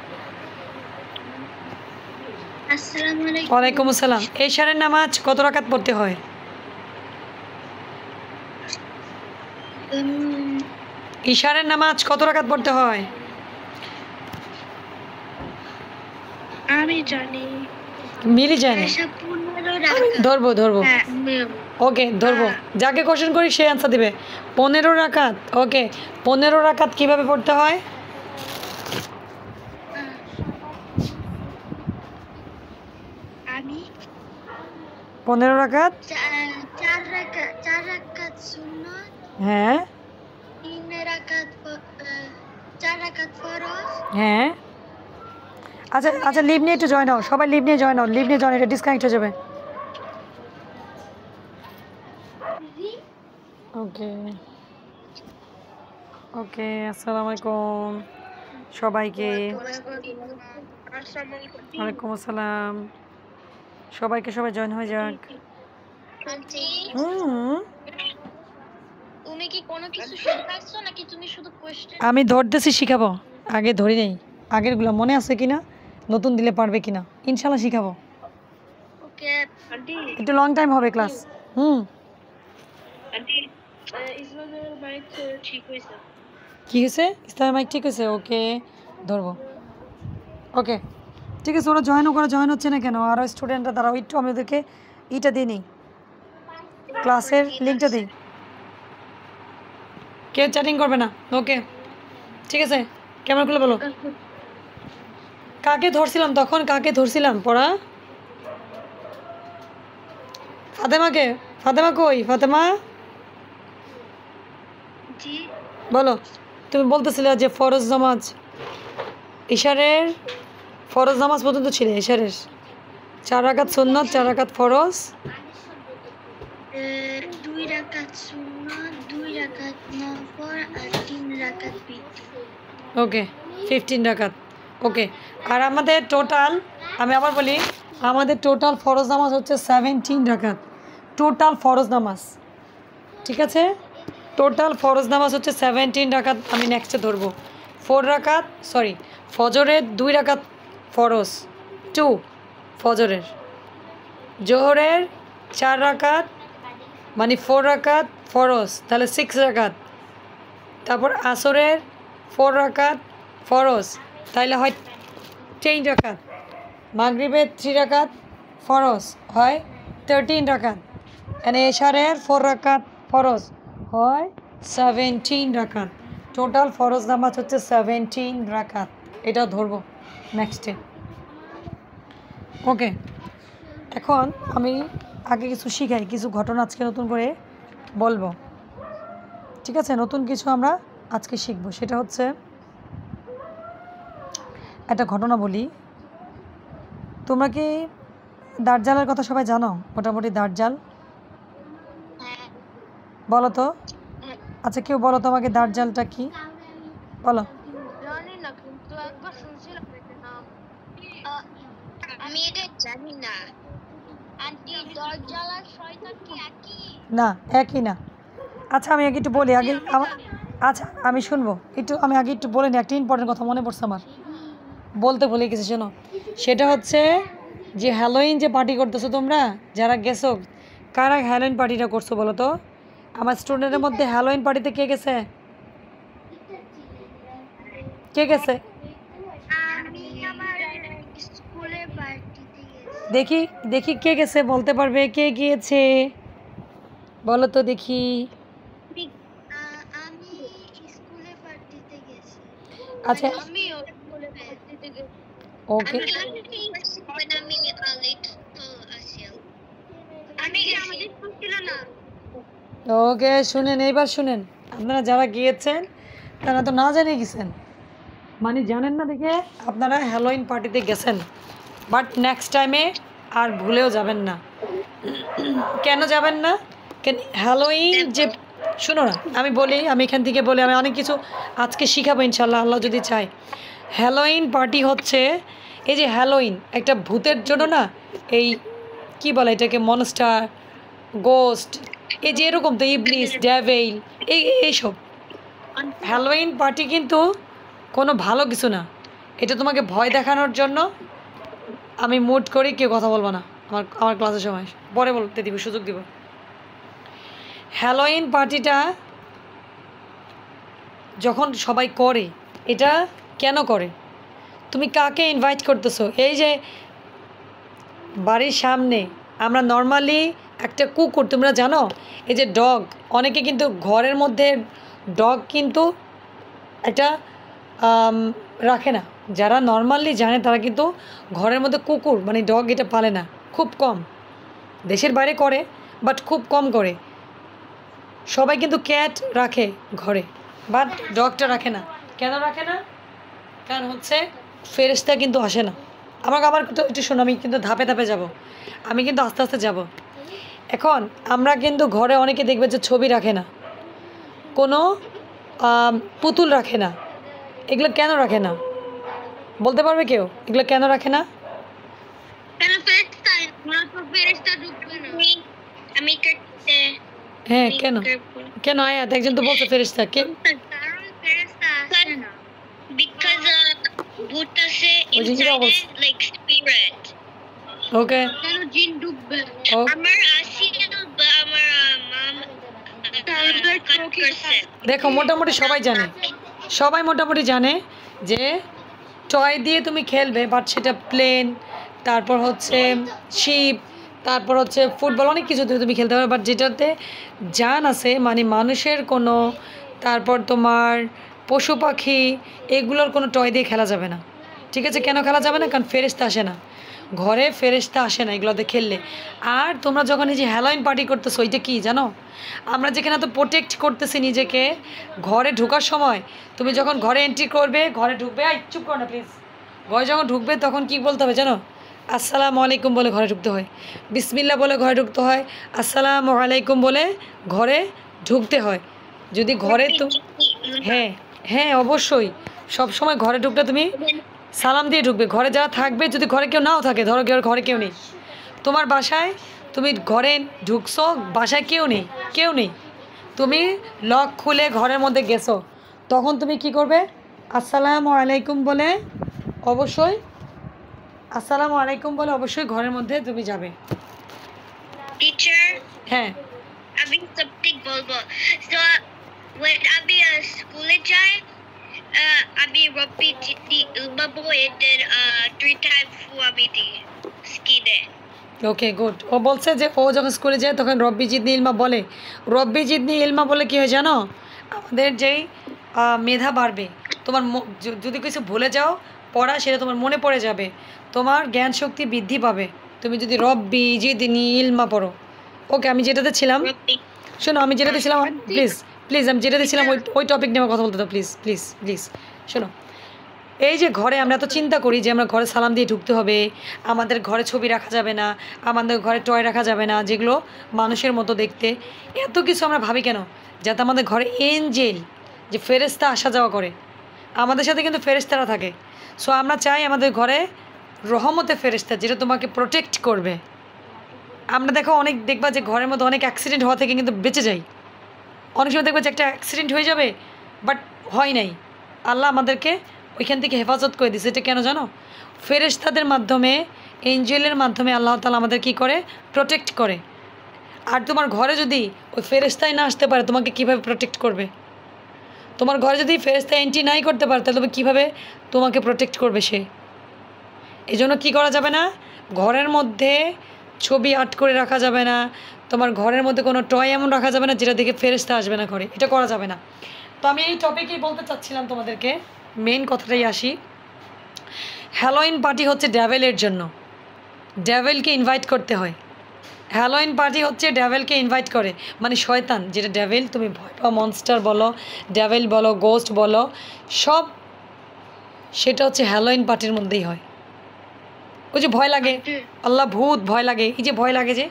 আসসালামু আলাইকুম ওয়ালাইকুম আসসালাম এশারের নামাজ কত রাকাত পড়তে হয় ইশারের নামাজ কত রাকাত পড়তে হয় আমি জানি মিলি জানে ধরবো ওকে ধরবো যাকে কোশ্চেন করি সে অ্যান্সার দিবে 15 রাকাত ওকে 15 রাকাত কিভাবে পড়তে হয় আমি 15 রাকাত, 4 রাকাত সুন্নাত, হ্যাঁ 4 রাকাত ফরজ। হ্যাঁ। আচ্ছা আচ্ছা, লিভ নিয়ে একটু জয়েন হও, সবাই লিভ নিয়ে জয়েন হও, লিভ নিয়ে জয়েন, এটা ডিসকানেক্ট হয়ে যাবে। ওকে ওকে, আসসালামু আলাইকুম সবাইকে। ওয়ালাইকুম আসসালাম সবাইকে, সবাই জয়েন হয়ে যাক। আন্টি হুম, তুমি কি কোনো কিছু শেখাচ্ছো নাকি তুমি শুধু কোশ্চেন? আমি ধরতেছি, শিখাবো, আগে ধরি নেই, আগেরগুলো মনে আছে কিনা, নতুন দিলে পারবে কিনা, ইনশাল্লাহ শিখাবো। ওকে আন্টি, একটু লং টাইম হবে ক্লাস। আন্টি ইসলামের মাইক ঠিক হইছে? কি হয়েছে? ইসলামের মাইক ঠিক হয়েছে? ওকে, ধরবো। ওকে ঠিক আছে, ওরা জয়েন হচ্ছে না কেন? আরও স্টুডেন্টরা দাঁড়াও একটু, আমি ওদেরকে ইটা দিই নিই, ক্লাসের লিঙ্কটা দিই। কেউ চ্যাটিং করবে না, ওকে ঠিক আছে। ক্যামেরা খুলে বলো, কাকে ধরছিলাম তখন, কাকে ধরছিলাম পড়া? ফাতেমাকে। ফাতেমা কই? ফাতেমা জি বলো, তুমি বলতেছিলে যে ফরজ নামাজ, ইশারের ফরজ নামাজ পর্যন্ত ছিল, ইশারের 4 রাকাত সুন্নাত, 4 রাকাত ফরজ, 2 রাকাত সুন্নাত, 2 রাকাত নফল আর 3 রাকাত বিতর। ওকে 15 রাকাত। ওকে, আর আমাদের টোটাল, আমি আবার বলি, আমাদের টোটাল ফরজ নামাজ হচ্ছে 17 রাকাত, টোটাল ফরজ নামাজ, ঠিক আছে? টোটাল ফরজ নামাজ হচ্ছে 17 রাকাত। আমি নেক্সটে ধরবো 4 রাকাত, সরি ফজরের 2 রাকাত ফরজ, 2 ফজরের, জোহরের 4 রাকাত মানে 4 রাকাত ফরজ, তাহলে 6 রাকাত, তারপর আসরের 4 রাকাত ফরজ, তাইলে হয় 10 রাকাত, মাগরিবের 3 রাকাত ফরজ হয় 13 রাকাত, এনে এশারের 4 রাকাত ফরজ হয় 17 রাকাত। টোটাল ফরজ নামাজ হচ্ছে 17 রাকাত, এটা ধরবো নেক্সটে। ওকে, এখন আমি আগে কিছু শিখাই, কিছু ঘটনা আজকে নতুন করে বলবো, ঠিক আছে? নতুন কিছু আমরা আজকে শিখবো, সেটা হচ্ছে একটা ঘটনা বলি। তোমরা কি দার্জালের কথা সবাই জানো? মোটামুটি দার্জাল বলো তো। আচ্ছা কেউ বলো তো আমাকে, দার্জালটা কি বলো? জানি না, কিন্তু একবার শুনছিলাম এটার নাম। আমি এটা জানি না। আন্টি দরজাল আর শয়তান কি একই? না, একই না। আচ্ছা আমি আগে একটু বলি, আগে আচ্ছা আমি শুনবো একটু, আমি আগে একটু বলে নিই, একটা ইম্পর্টেন্ট কথা মনে পড়ছে আমার, বলতে ভুলে গেছি, শোনো। সেটা হচ্ছে যে হ্যালোইন যে পার্টি করতেছো তোমরা যারা গেছো, কারা হ্যালোইন পার্টিটা করছো বলো তো? আমার স্টুডেন্টের মধ্যে হ্যালোইন পার্টিতে কে গেছে? কে গেছে আমি আমার স্কুলে পার্টিতে গেছি। দেখি, দেখি কে গেছে, বলতে পারবে কে গিয়েছে? বলো তো দেখি। আমি স্কুলে পার্টিতে গেছি। আচ্ছা আমি স্কুলে পার্টিতে গেছি। ওকে, আমি লিটল আসিয়াল। আমি আমাদের স্কুল ছিল না। ওকে শুনেন, এইবার শুনেন, আপনারা যারা গিয়েছেন তারা তো না জেনে গেছেন, মানে জানেন না দেখে আপনারা হ্যালোইন পার্টিতে গেছেন, বাট নেক্সট টাইমে আর ভুলেও যাবেন না। কেন যাবেন না? কেন? হ্যালোইন যে, শুনো না আমি বলি, আমি এখান থেকে বলি, আমি অনেক কিছু আজকে শিখাবো ইনশাল্লাহ, আল্লাহ যদি চায়। হ্যালোইন পার্টি হচ্ছে, এই যে হ্যালোইন একটা ভূতের জন্য না, এই কি বলে এটাকে, মনস্টার, গোস্ট, এই যে এরকম তো, ইবলিস, ডেভিল, এইসব। হ্যালোইন পার্টি কিন্তু কোনো ভালো কিছু না, এটা তোমাকে ভয় দেখানোর জন্য। আমি মুড করি, কেউ কথা বলবো না আমার আমার ক্লাসের সময়, পরে বলতে দিব, সুযোগ দিব। হ্যালোইন পার্টিটা যখন সবাই করে, এটা কেন করে? তুমি কাকে ইনভাইট করতেছো? এই যে বাড়ির সামনে আমরা নর্মালি একটা কুকুর, তোমরা জানো এই যে ডগ, অনেকে কিন্তু ঘরের মধ্যে ডগ কিন্তু একটা রাখে না, যারা নর্মালি জানে তারা কিন্তু ঘরের মধ্যে কুকুর মানে ডগ এটা পালে না, খুব কম। দেশের বাইরে করে, বাট খুব কম করে। সবাই কিন্তু ক্যাট রাখে ঘরে, বাট ডগটা রাখে না। কেন রাখে না? কারণ হচ্ছে ফেরেশতা কিন্তু আসে না। আমার একটু শোনো, আমি কিন্তু ধাপে ধাপে যাব, আমি কিন্তু আস্তে আস্তে যাব। এখন আমরা কিন্তু ঘরে অনেকে দেখবে যে ছবি রাখে না, কোনো পুতুল রাখে না। এগুলো কেন রাখে না বলতে পারবে কেউ? এগুলো কেন রাখে না? কেন ফেরেশতা? ওরা তো ফেরেশতা ঢুকবে না। আমি করতে হ্যাঁ, কেন কেন আয়াত একজন তো বলছে ফেরেশতা কে? কারণ ফেরেশতা আসে না। Because ভূত আছে ওই যে ইরা inside বলছে। it, like spirit. ওকে, কেন জিন ঢুকবে? ও আমার আসিল বা আমার মাম করছে। দেখো মোটামুটি সবাই জানে, সবাই মোটামুটি জানে যে টয় দিয়ে তুমি খেলবে, বাট সেটা প্লেন, তারপর হচ্ছে শিপ, তারপর হচ্ছে ফুটবল, অনেক কিছু দিয়ে তুমি খেলতে পারবে। বাট যেটাতে জান আছে, মানে মানুষের কোনো, তারপর তোমার পশু পাখি, এগুলোর কোনো টয় দিয়ে খেলা যাবে না। ঠিক আছে, কেন খেলা যাবে না? কারণ ফেরেশতা আসে না ঘরে, ফেরেশতা আসে না এগুলোতে খেললে। আর তোমরা যখন এই যে হ্যালোইন পার্টি করতেছো, ওইটা কি জানো? আমরা যেখানে তো প্রোটেক্ট করতেছি নিজেকে, ঘরে ঢোকার সময় তুমি যখন ঘরে এন্ট্রি করবে, ঘরে ঢুকবে, চুপ করো না প্লিজ, ঘরে যখন ঢুকবে তখন কি বলতে হবে জানো? আসসালামু আলাইকুম বলে ঘরে ঢুকতে হয়, বিসমিল্লাহ বলে ঘরে ঢুকতে হয়, আসসালামু আলাইকুম বলে ঘরে ঢুকতে হয়। যদি ঘরে তো হ্যাঁ হ্যাঁ অবশ্যই সব সময় ঘরে ঢুকলে তুমি সালাম দিয়ে ঢুকবে। ঘরে যারা থাকবে, যদি ঘরে কেউ নাও থাকে, ধরো ঘরে কেউ নেই, তোমার বাসায় তুমি ঘরে ঢুকছো, বাসায় কেউ নেই, কেউ নেই, তুমি লক খুলে ঘরের মধ্যে গেছো, তখন তুমি কি করবে? আসসালামু আলাইকুম বলে অবশ্যই, আসসালামু আলাইকুম বলে অবশ্যই ঘরের মধ্যে তুমি যাবে। টিচার, হ্যাঁ, আমি something বলবো। So when আমি স্কুলে যাই, আমি রব্বি জিতনি ইলমা বই এর 3 times আমি দিই স্কিনে। Okay good. ও বলছে যে ও যখন স্কুলে যায় তখন রব্বি জিদনি ইলমা বলে। রব্বি জিদনি ইলমা বলে কী হয় জানো? আমাদের যেই মেধা বাড়বে, তোমার যদি কিছু ভুলে যাও পড়া, সেটা তোমার মনে পড়ে যাবে, তোমার জ্ঞান শক্তি বৃদ্ধি পাবে তুমি যদি রব্বি জিদনি ইলমা পড়ো। ওকে, আমি যেটাতে ছিলাম, শোনো আমি যেটাতে ছিলাম, প্লিজ প্লিজ আমি যেটাতে ছিলাম ওই টপিক নিয়ে আমার কথা বলতে দাও, প্লিজ প্লিজ প্লিজ। শোনো, এই যে ঘরে আমরা তো চিন্তা করি যে আমরা ঘরে সালাম দিয়ে ঢুকতে হবে, আমাদের ঘরে ছবি রাখা যাবে না, আমাদের ঘরে টয় রাখা যাবে না যেগুলো মানুষের মতো দেখতে, এত কিছু আমরা ভাবি কেন? যাতে আমাদের ঘরে এঞ্জেল, যে ফেরেশতা আসা যাওয়া করে, আমাদের সাথে কিন্তু ফেরেশতারা থাকে। সো আমরা চাই আমাদের ঘরে রহমতে ফেরেশতা, যেটা তোমাকে প্রোটেক্ট করবে। আমরা দেখো অনেক দেখবা যে ঘরের মধ্যে অনেক অ্যাক্সিডেন্ট হওয়া থেকে কিন্তু বেঁচে যাই। অনেক সময় দেখবা যে একটা অ্যাক্সিডেন্ট হয়ে যাবে, বাট হয় নাই, আল্লাহ আমাদেরকে ওইখান থেকে হেফাজত করে দিছে। এটা কেন জানো? ফেরেশতাদের মাধ্যমে, এঞ্জেলের মাধ্যমে আল্লাহ তাআলা আমাদের কি করে? প্রোটেক্ট করে। আর তোমার ঘরে যদি ওই ফেরেশতাই না আসতে পারে, তোমাকে কিভাবে প্রোটেক্ট করবে? তোমার ঘরে যদি ফেরেশতা এন্ট্রি নাই করতে পারে, তাহলে তুমি কীভাবে তোমাকে প্রোটেক্ট করবে সে? এই জন্য কী করা যাবে না? ঘরের মধ্যে ছবি আর্ট করে রাখা যাবে না, তোমার ঘরের মধ্যে কোনো টয় এমন রাখা যাবে না যেটা দেখে ফেরেশতা আসবে না ঘরে, এটা করা যাবে না। তো আমি এই টপিকেই বলতে চাচ্ছিলাম তোমাদেরকে, মেইন কথাটাই আসি। হ্যালোইন পার্টি হচ্ছে ডেভিলের জন্য, ডেভিলকে ইনভাইট করতে হয়। হ্যালোইন পার্টি হচ্ছে ডেভিলকে ইনভাইট করে, মানে শয়তান, যেটা ডেভিল তুমি ভয় পাও, মনস্টার বলো, ডেভিল বলো, গোস্ট বলো, সব সেটা হচ্ছে হ্যালোইন পার্টির মধ্যেই হয়। ওই যে ভয় লাগে, আল্লাহ ভূত ভয় লাগে, এই যে ভয় লাগে, যে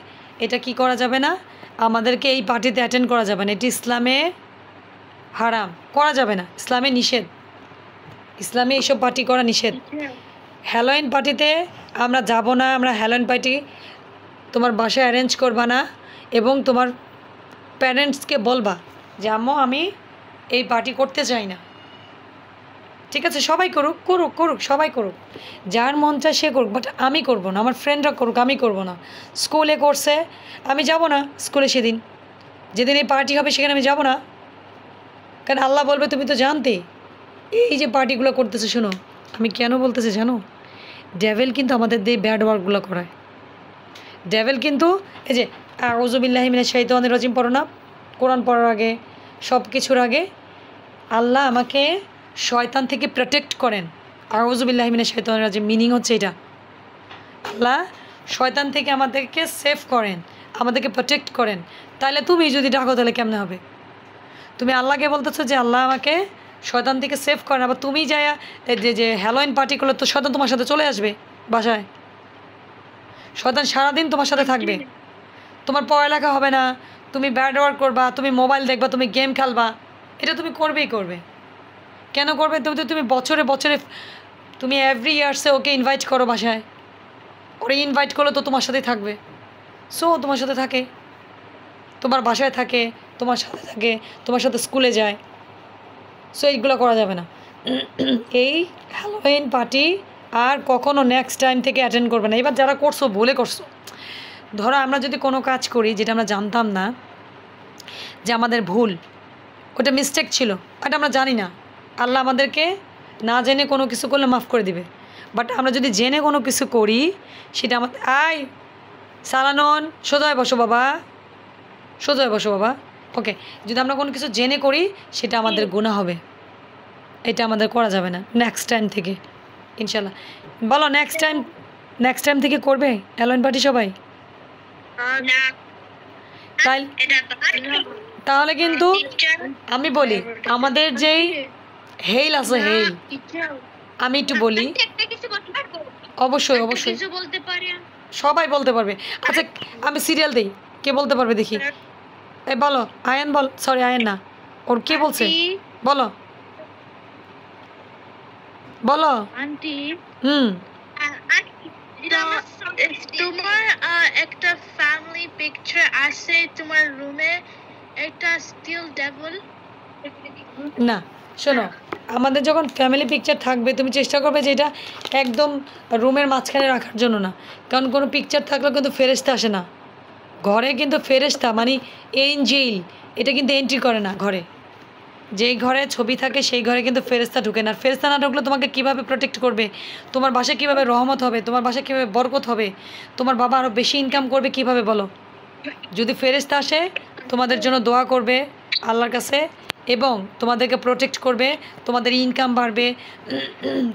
এটা কি করা যাবে না, আমাদেরকে এই পার্টিতে অ্যাটেন্ড করা যাবে না, এটি ইসলামে হারাম, করা যাবে না, ইসলামে নিষেধ, ইসলামে এইসব পার্টি করা নিষেধ। হ্যালোইন পার্টিতে আমরা যাব না, আমরা হ্যালোইন পার্টি তোমার বাসায় অ্যারেঞ্জ করবা না, এবং তোমার প্যারেন্টসকে বলবা যে আম্মু আমি এই পার্টি করতে চাই না। ঠিক আছে, সবাই করুক করুক করুক, সবাই করুক, যার মন চায় সে করুক, বাট আমি করব না, আমার ফ্রেন্ডরা করুক, আমি করব না। স্কুলে করছে, আমি যাব না স্কুলে, সেদিন যেদিন এই পার্টি হবে সেখানে আমি যাব না, কারণ আল্লাহ বলবে তুমি তো জানতে এই যে পার্টিগুলো করতেছে। শোনো আমি কেন বলতেছি জানো? ডেভিল কিন্তু আমাদের দিয়ে ব্যাড ওয়ার্কগুলো করায়। ডেভিল কিন্তু এই যে আউযু বিল্লাহি মিনাশ শাইতানির রাজিম পড়ো না, কোরআন পড়ার আগে, সব কিছুর আগে আল্লাহ আমাকে শয়তান থেকে প্রোটেক্ট করেন। আউযু বিল্লাহি মিনাশ শাইতানির রাজিম মিনিং হচ্ছে এটা, আল্লাহ শয়তান থেকে আমাদেরকে সেভ করেন, আমাদেরকে প্রোটেক্ট করেন, তাহলে তুমি যদি ডাকো তাহলে কেমনে হবে? তুমি আল্লাহকে বলতেছো যে আল্লাহ আমাকে শয়তান থেকে সেভ করেন, আবার তুমি যাই যে হ্যালোইন পার্টি করলে তো শয়তান তোমার সাথে চলে আসবে বাসায়। শয়তান সারাদিন তোমার সাথে থাকবে, তোমার পড়ালেখা হবে না, তুমি ব্যাড ওয়ার্ক করবা, তুমি মোবাইল দেখবা, তুমি গেম খেলবা, এটা তুমি করবেই করবে। কেন করবে? তুমি বছরে বছরে তুমি এভরি ইয়ার্সে ওকে ইনভাইট করো বাসায়, ওরে ইনভাইট করলে তো তোমার সাথেই থাকবে। সো তোমার সাথে থাকে, তোমার বাসায় থাকে, তোমার সাথে থাকে, তোমার সাথে স্কুলে যায়। সো এইগুলো করা যাবে না। এই হ্যালোইন পার্টি আর কখনো নেক্সট টাইম থেকে অ্যাটেন্ড করবে না। এবার যারা করছো ভুলে করছো, ধরো আমরা যদি কোনো কাজ করি যেটা আমরা জানতাম না যে আমাদের ভুল, ওটা মিস্টেক ছিল, এটা আমরা জানি না, আল্লাহ আমাদেরকে না জেনে কোনো কিছু করলে মাফ করে দিবে। বাট আমরা যদি জেনে কোনো কিছু করি সেটা আমাদের সালানন সোজায় বসো বাবা, সোজায় বসো বাবা। ওকে, যদি আমরা কোনো কিছু জেনে করি সেটা আমাদের গুনাহ হবে, এটা আমাদের করা যাবে না নেক্সট টাইম থেকে ইনশাল্লাহ। বলো নেক্সট টাইম থেকে করবে হ্যালোইন পার্টি সবাই? না তাই তাহলে কিন্তু আমি বলি আমাদের যেই হেইল আছে, হেইল আমি একটু বলি, একটা কিছু বলতে পারবো? অবশ্যই অবশ্যই কিছু বলতে পারি? সবাই বলতে পারবে। আচ্ছা আমি সিরিয়াল দিই, কে বলতে পারবে দেখি? এই বলো, আয়ান বল, সরি আয়ান না, ওর কে বলছে? বলো বলো। আন্টি তোমার একটা ফ্যামিলি পিকচার আছে তোমার রুমে, একটা স্টিল ডেভিল। না শোনো, আমাদের যখন ফ্যামিলি পিকচার থাকবে তুমি চেষ্টা করবে যে এটা একদম রুমের মাঝখানে রাখার জন্য না, কারণ কোনো পিকচার থাকলেও কিন্তু ফেরেশতা আসে না ঘরে, কিন্তু ফেরেশতা মানে এঞ্জেল এটা কিন্তু এন্ট্রি করে না ঘরে। যেই ঘরে ছবি থাকে সেই ঘরে কিন্তু ফেরেশতা ঢুকে না। আর ফেরেশতা না ঢুকলে তোমাকে কীভাবে প্রোটেক্ট করবে? তোমার বাসায় কীভাবে রহমত হবে? তোমার বাসায় কীভাবে বরকত হবে? তোমার বাবা আরও বেশি ইনকাম করবে কীভাবে বলো? যদি ফেরেশতা আসে তোমাদের জন্য দোয়া করবে আল্লাহর কাছে এবং তোমাদেরকে প্রোটেক্ট করবে, তোমাদের ইনকাম বাড়বে,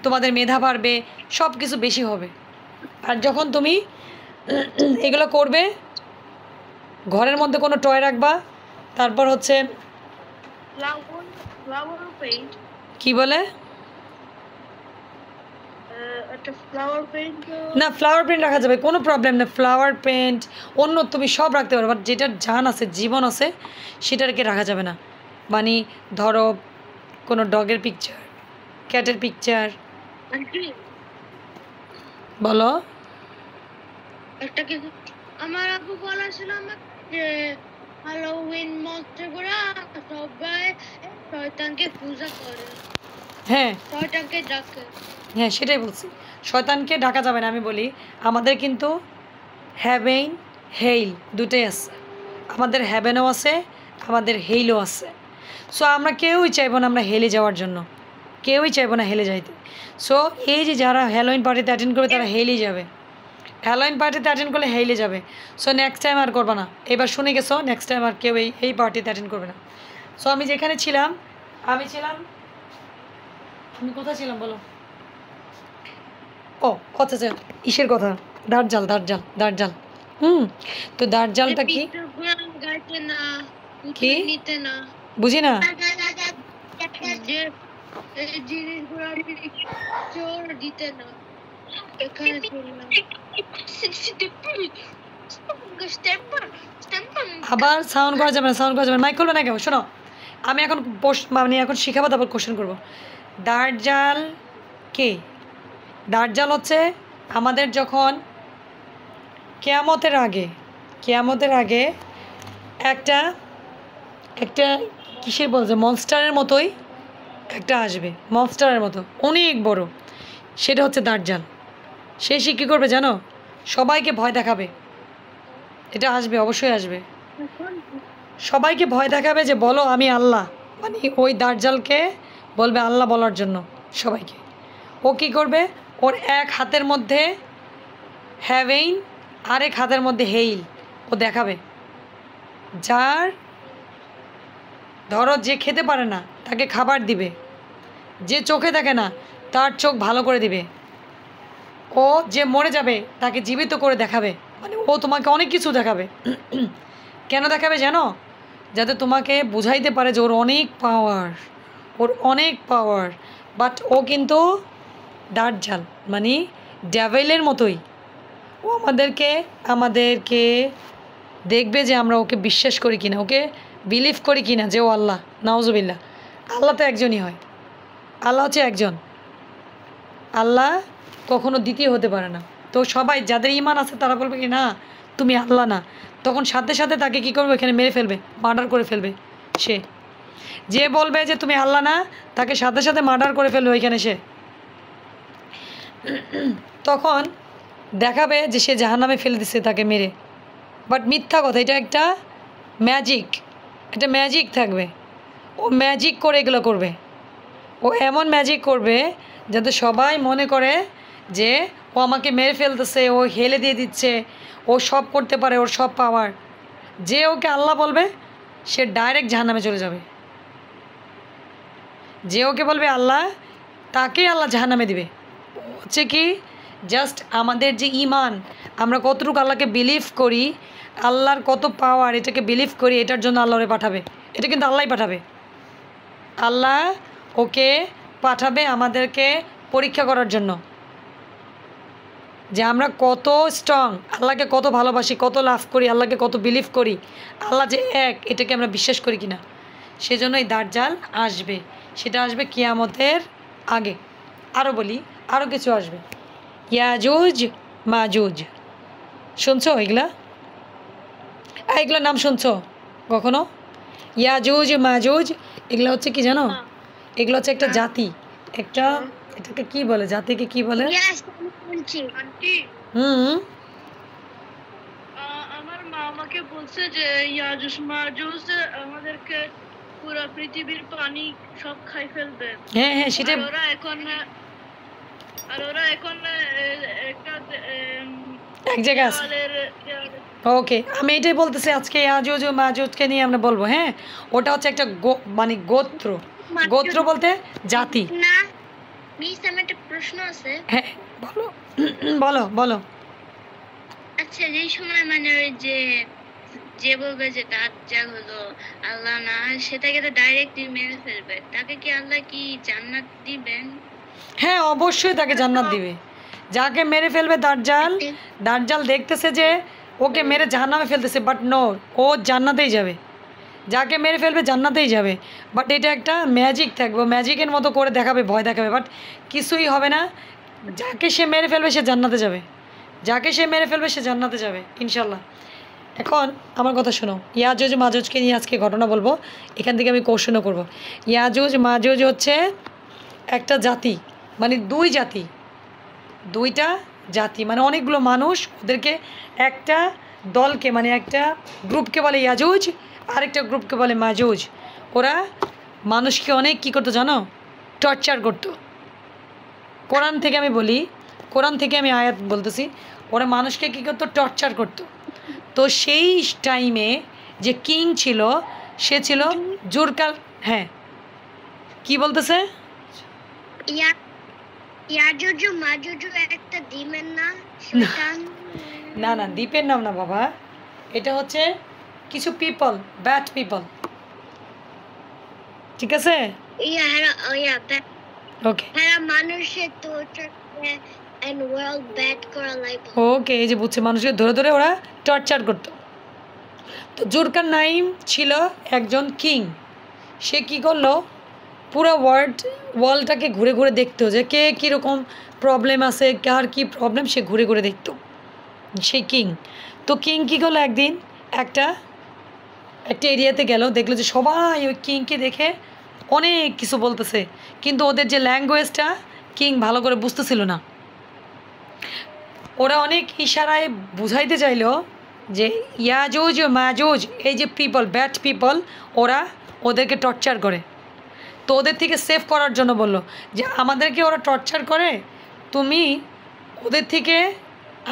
তোমাদের মেধা বাড়বে, সব কিছু বেশি হবে। আর যখন তুমি এগুলো করবে ঘরের মধ্যে কোনো টয় রাখবা, তারপর হচ্ছে ফ্লাওয়ার পেইন্ট, কি বলে একটা ফ্লাওয়ার পেইন্ট। না ফ্লাওয়ার পেন্ট রাখা যাবে, কোনো প্রবলেম না, ফ্লাওয়ার পেন্ট অন্য তুমি সব রাখতে পারো, বাট যেটার জান আছে জীবন আছে সেটাকে রাখা যাবে না। মানে ধরো কোনো ডগের পিকচার, ক্যাটের পিকচার। বলো। একটা কিছু আমার আব্বু বলেছিল আমাকে যে হ্যালোউইন মন্ত্রে করে সবাই শয়তানকে পূজা করে, হ্যাঁ শয়তানকে ডাকে। হ্যাঁ সেটাই বলছি, শয়তানকে ডাকা যাবে না। আমি বলি আমাদের কিন্তু হ্যাভেন হেইল দুটোই আছে, আমাদের হ্যাভেনও আছে, আমাদের হেইলও আছে। সো আমরা কেউই চাইবো না আমরা হেলে যাওয়ার জন্য, কেউই চাইবো না হেলে যাইতে। সো এই যে যারা হ্যালোইন পার্টিতে অ্যাটেন্ড করবে তারা হেলেই যাবে, হ্যালোইন পার্টিতে অ্যাটেন্ড করলে হেলে যাবে। সো নেক্সট টাইম আর করবে না, এবার শুনে গেছো, নেক্সট টাইম আর কেউ এই পার্টিতে অ্যাটেন্ড করবে না। সো আমি যেখানে ছিলাম, আমি কোথায় ছিলাম বলো? ও আচ্ছা আচ্ছা, ইসের কথা, দার্জাল। তো দার্জালটা কি? গাইতে না, কি? নিতে না, বুঝি না। যে এই জিনিসগুলো চোর দিতে না, এখানে আবার সাউন্ড করা যাবে না, মাইক করবে না কেন? শোনো আমি এখন এখন শিখাবো, তারপর কোশ্চেন করবো। দার্জাল কে? দার্জাল হচ্ছে আমাদের যখন কিয়ামতের আগে একটা কিসের বলছে মনস্টারের মতোই একটা আসবে, মনস্টারের মতো অনেক বড়, সেটা হচ্ছে দার্জাল। সে কী করবে জানো? সবাইকে ভয় দেখাবে, এটা আসবে, অবশ্যই আসবে, সবাইকে ভয় দেখাবে যে বলো আমি আল্লাহ, মানে ওই দার্জালকে বলবে আল্লাহ বলার জন্য সবাইকে। ও কী করবে? ওর এক হাতের মধ্যে হ্যাভেইন, আরেক হাতের মধ্যে হেইল ও দেখাবে। যার ধরো যে খেতে পারে না তাকে খাবার দিবে, যে চোখে দেখে না তার চোখ ভালো করে দিবে। ও যে মরে যাবে তাকে জীবিত করে দেখাবে, মানে ও তোমাকে অনেক কিছু দেখাবে। কেন দেখাবে জানো? যাতে তোমাকে বুঝাইতে পারে যে ওর অনেক পাওয়ার, ওর অনেক পাওয়ার। বাট ও কিন্তু দাজ্জাল, মানে ডেভিলের মতোই। ও আমাদেরকে দেখবে যে আমরা ওকে বিশ্বাস করি কিনা, ওকে বিলিভ করি কিনা যে ও আল্লাহ। নাউজুবিল্লাহ। আল্লাহ তো একজনই হয়, আল্লাহ হচ্ছে একজন, আল্লাহ কখনো দ্বিতীয় হতে পারে না। তো সবাই যাদের ঈমান আছে তারা বলবে কি না তুমি আল্লাহ না, তখন সাথে সাথে তাকে কী করবে, এখানে মেরে ফেলবে, মার্ডার করে ফেলবে। সে যে বলবে যে তুমি আল্লাহ না, তাকে সাথে সাথে মার্ডার করে ফেলবে ওইখানে সে। তখন দেখাবে যে সে জাহান্নামে ফেলে দিচ্ছে তাকে মেরে। বাট মিথ্যা কথা, এটা একটা ম্যাজিক, একটা ম্যাজিক থাকবে। ও ম্যাজিক করে এগুলো করবে, ও এমন ম্যাজিক করবে যাতে সবাই মনে করে যে ও আমাকে মেরে ফেলতেছে, ও হেলে দিয়ে দিচ্ছে, ও সব করতে পারে, ওর সব পাওয়ার। যে ওকে আল্লাহ বলবে সে ডাইরেক্ট জাহান্নামে চলে যাবে। যে ওকে বলবে আল্লাহ, তাকে আল্লাহ জাহান্নামে দিবে। হচ্ছে কি, জাস্ট আমাদের যে ঈমান, আমরা কতটুকু আল্লাহকে বিলিভ করি, আল্লাহর কত পাওয়ার, এটাকে বিলিভ করি, এটার জন্য আল্লাহ ওরে পাঠাবে। এটা কিন্তু আল্লাহই পাঠাবে, আল্লাহ ওকে পাঠাবে আমাদেরকে পরীক্ষা করার জন্য যে আমরা কত স্ট্রং, আল্লাহকে কত ভালোবাসি, কত লাভ করি, আল্লাহকে কত বিলিভ করি, আল্লাহ যে এক এটাকে আমরা বিশ্বাস করি কিনা। সেজন্য এই দাজ্জাল আসবে, সেটা আসবে কিয়ামতের আগে। আরও বলি, আরও কিছু আসবে, ইয়াজুজ মাজুজ। শুনছো এগুলা? এগুলোর নাম শুনছো কখনো? ইয়াজুজ মাজুজ এগুলো হচ্ছে কি জানো? এগুলো হচ্ছে একটা জাতি, একটা, এটাকে কি বলে, জাতিকে কি বলে? Yes, aunty. হুম। আমার মা আমাকে বলছে যে ইয়াজুজ মাজুজ আমাদেরকে পুরো পৃথিবীর পানি সব খাই ফেলবে। হ্যাঁ হ্যাঁ, সেটা আর ওরা এখন একটা এক জায়গায় আছে। ওকে, আমি এটাই বলতেছি আজকে ইয়াজুজ ও মাজুজকে নিয়ে আমরা বলবো। হ্যাঁ, ওটা হচ্ছে একটা মানে গোত্র। গোত্র বলতে জাতি। না, মিস, আমার একটা প্রশ্ন আছে। হ্যাঁ বলো বলো বলো। আচ্ছা, যেই সময় মানে ওই যে বলবে যে দাজ্জাল হলো আল্লাহ না, সেটাকে তো ডাইরেক্টলি মেরে ফেলবে, তাকে কি আল্লাহ কি জান্নাত দিবেন? হ্যাঁ অবশ্যই তাকে জান্নাত দিবে। যাকে মেরে ফেলবে দাজ্জাল, দাজ্জাল দেখতেছে যে ওকে মেরে জাহান্নামে ফেলতেছে, বাট নো, ও জান্নাতেই যাবে। যাকে মেরে ফেলবে জান্নাতেই যাবে, বাট এটা একটা ম্যাজিক থাকবে, ম্যাজিকের মতো করে দেখাবে, ভয় দেখাবে, বাট কিছুই হবে না। যাকে সে মেরে ফেলবে সে জান্নাতে যাবে, যাকে সে মেরে ফেলবে সে জান্নাতে যাবে ইনশাল্লাহ। এখন আমার কথা শোনো, ইয়াজুজ মাজুজকে নিয়ে আজকে ঘটনা বলবো, এখান থেকে আমি কোশ্চেনও করব। ইয়াজুজ মাজুজ হচ্ছে একটা জাতি, মানে দুইটা জাতি, মানে অনেকগুলো মানুষ, ওদেরকে একটা দলকে, মানে একটা গ্রুপকে বলে ইয়াজুজ, আরেকটা গ্রুপকে বলে মাজুজ। ওরা মানুষকে অনেক কী করতো জানো? টর্চার করতো। কোরআন থেকে আমি বলি, কোরআন থেকে আমি আয়াত বলতেছি, ওরা মানুষকে কী করতো? টর্চার করতো। তো সেই টাইমে যে কিং ছিল, সে ছিল জুরকাল। হ্যাঁ, কি বলতেছে? ইয়াজুজ মাজুজ একটা দ্বীপের নাম? না না, দ্বীপের নাম না বাবা, এটা হচ্ছে কিছু পিপল, ব্যাড পিপল, ঠিক আছে? ওকে মানুষের টর্চার and world bad করা লাগবে। ওকে, এই যে বুঝছে, মানুষকে ধরে ধরে ওরা টর্চার করতো। তো জুরকার নাইম ছিল একজন কিং। সে কি করলো, পুরো ওয়ার্ল্ডটাকে ঘুরে ঘুরে দেখতো যে কে কীরকম প্রবলেম আছে, কার কী প্রবলেম, সে ঘুরে ঘুরে দেখতো সেই কিং। তো কিং কী করলো, একদিন একটা এরিয়াতে গেল, দেখলো যে সবাই ওই কিংকে দেখে অনেক কিছু বলতেছে, কিন্তু ওদের যে ল্যাঙ্গুয়েজটা কিং ভালো করে বুঝতেছিল না। ওরা অনেক ইশারায় বুঝাইতে চাইলো যে ইয়াজুজ মাজুজ এই যে পিপল, ব্যাড পিপল, ওরা ওদেরকে টর্চার করে। তো ওদের থেকে সেভ করার জন্য বলল যে আমাদেরকে ওরা টর্চার করে, তুমি ওদের থেকে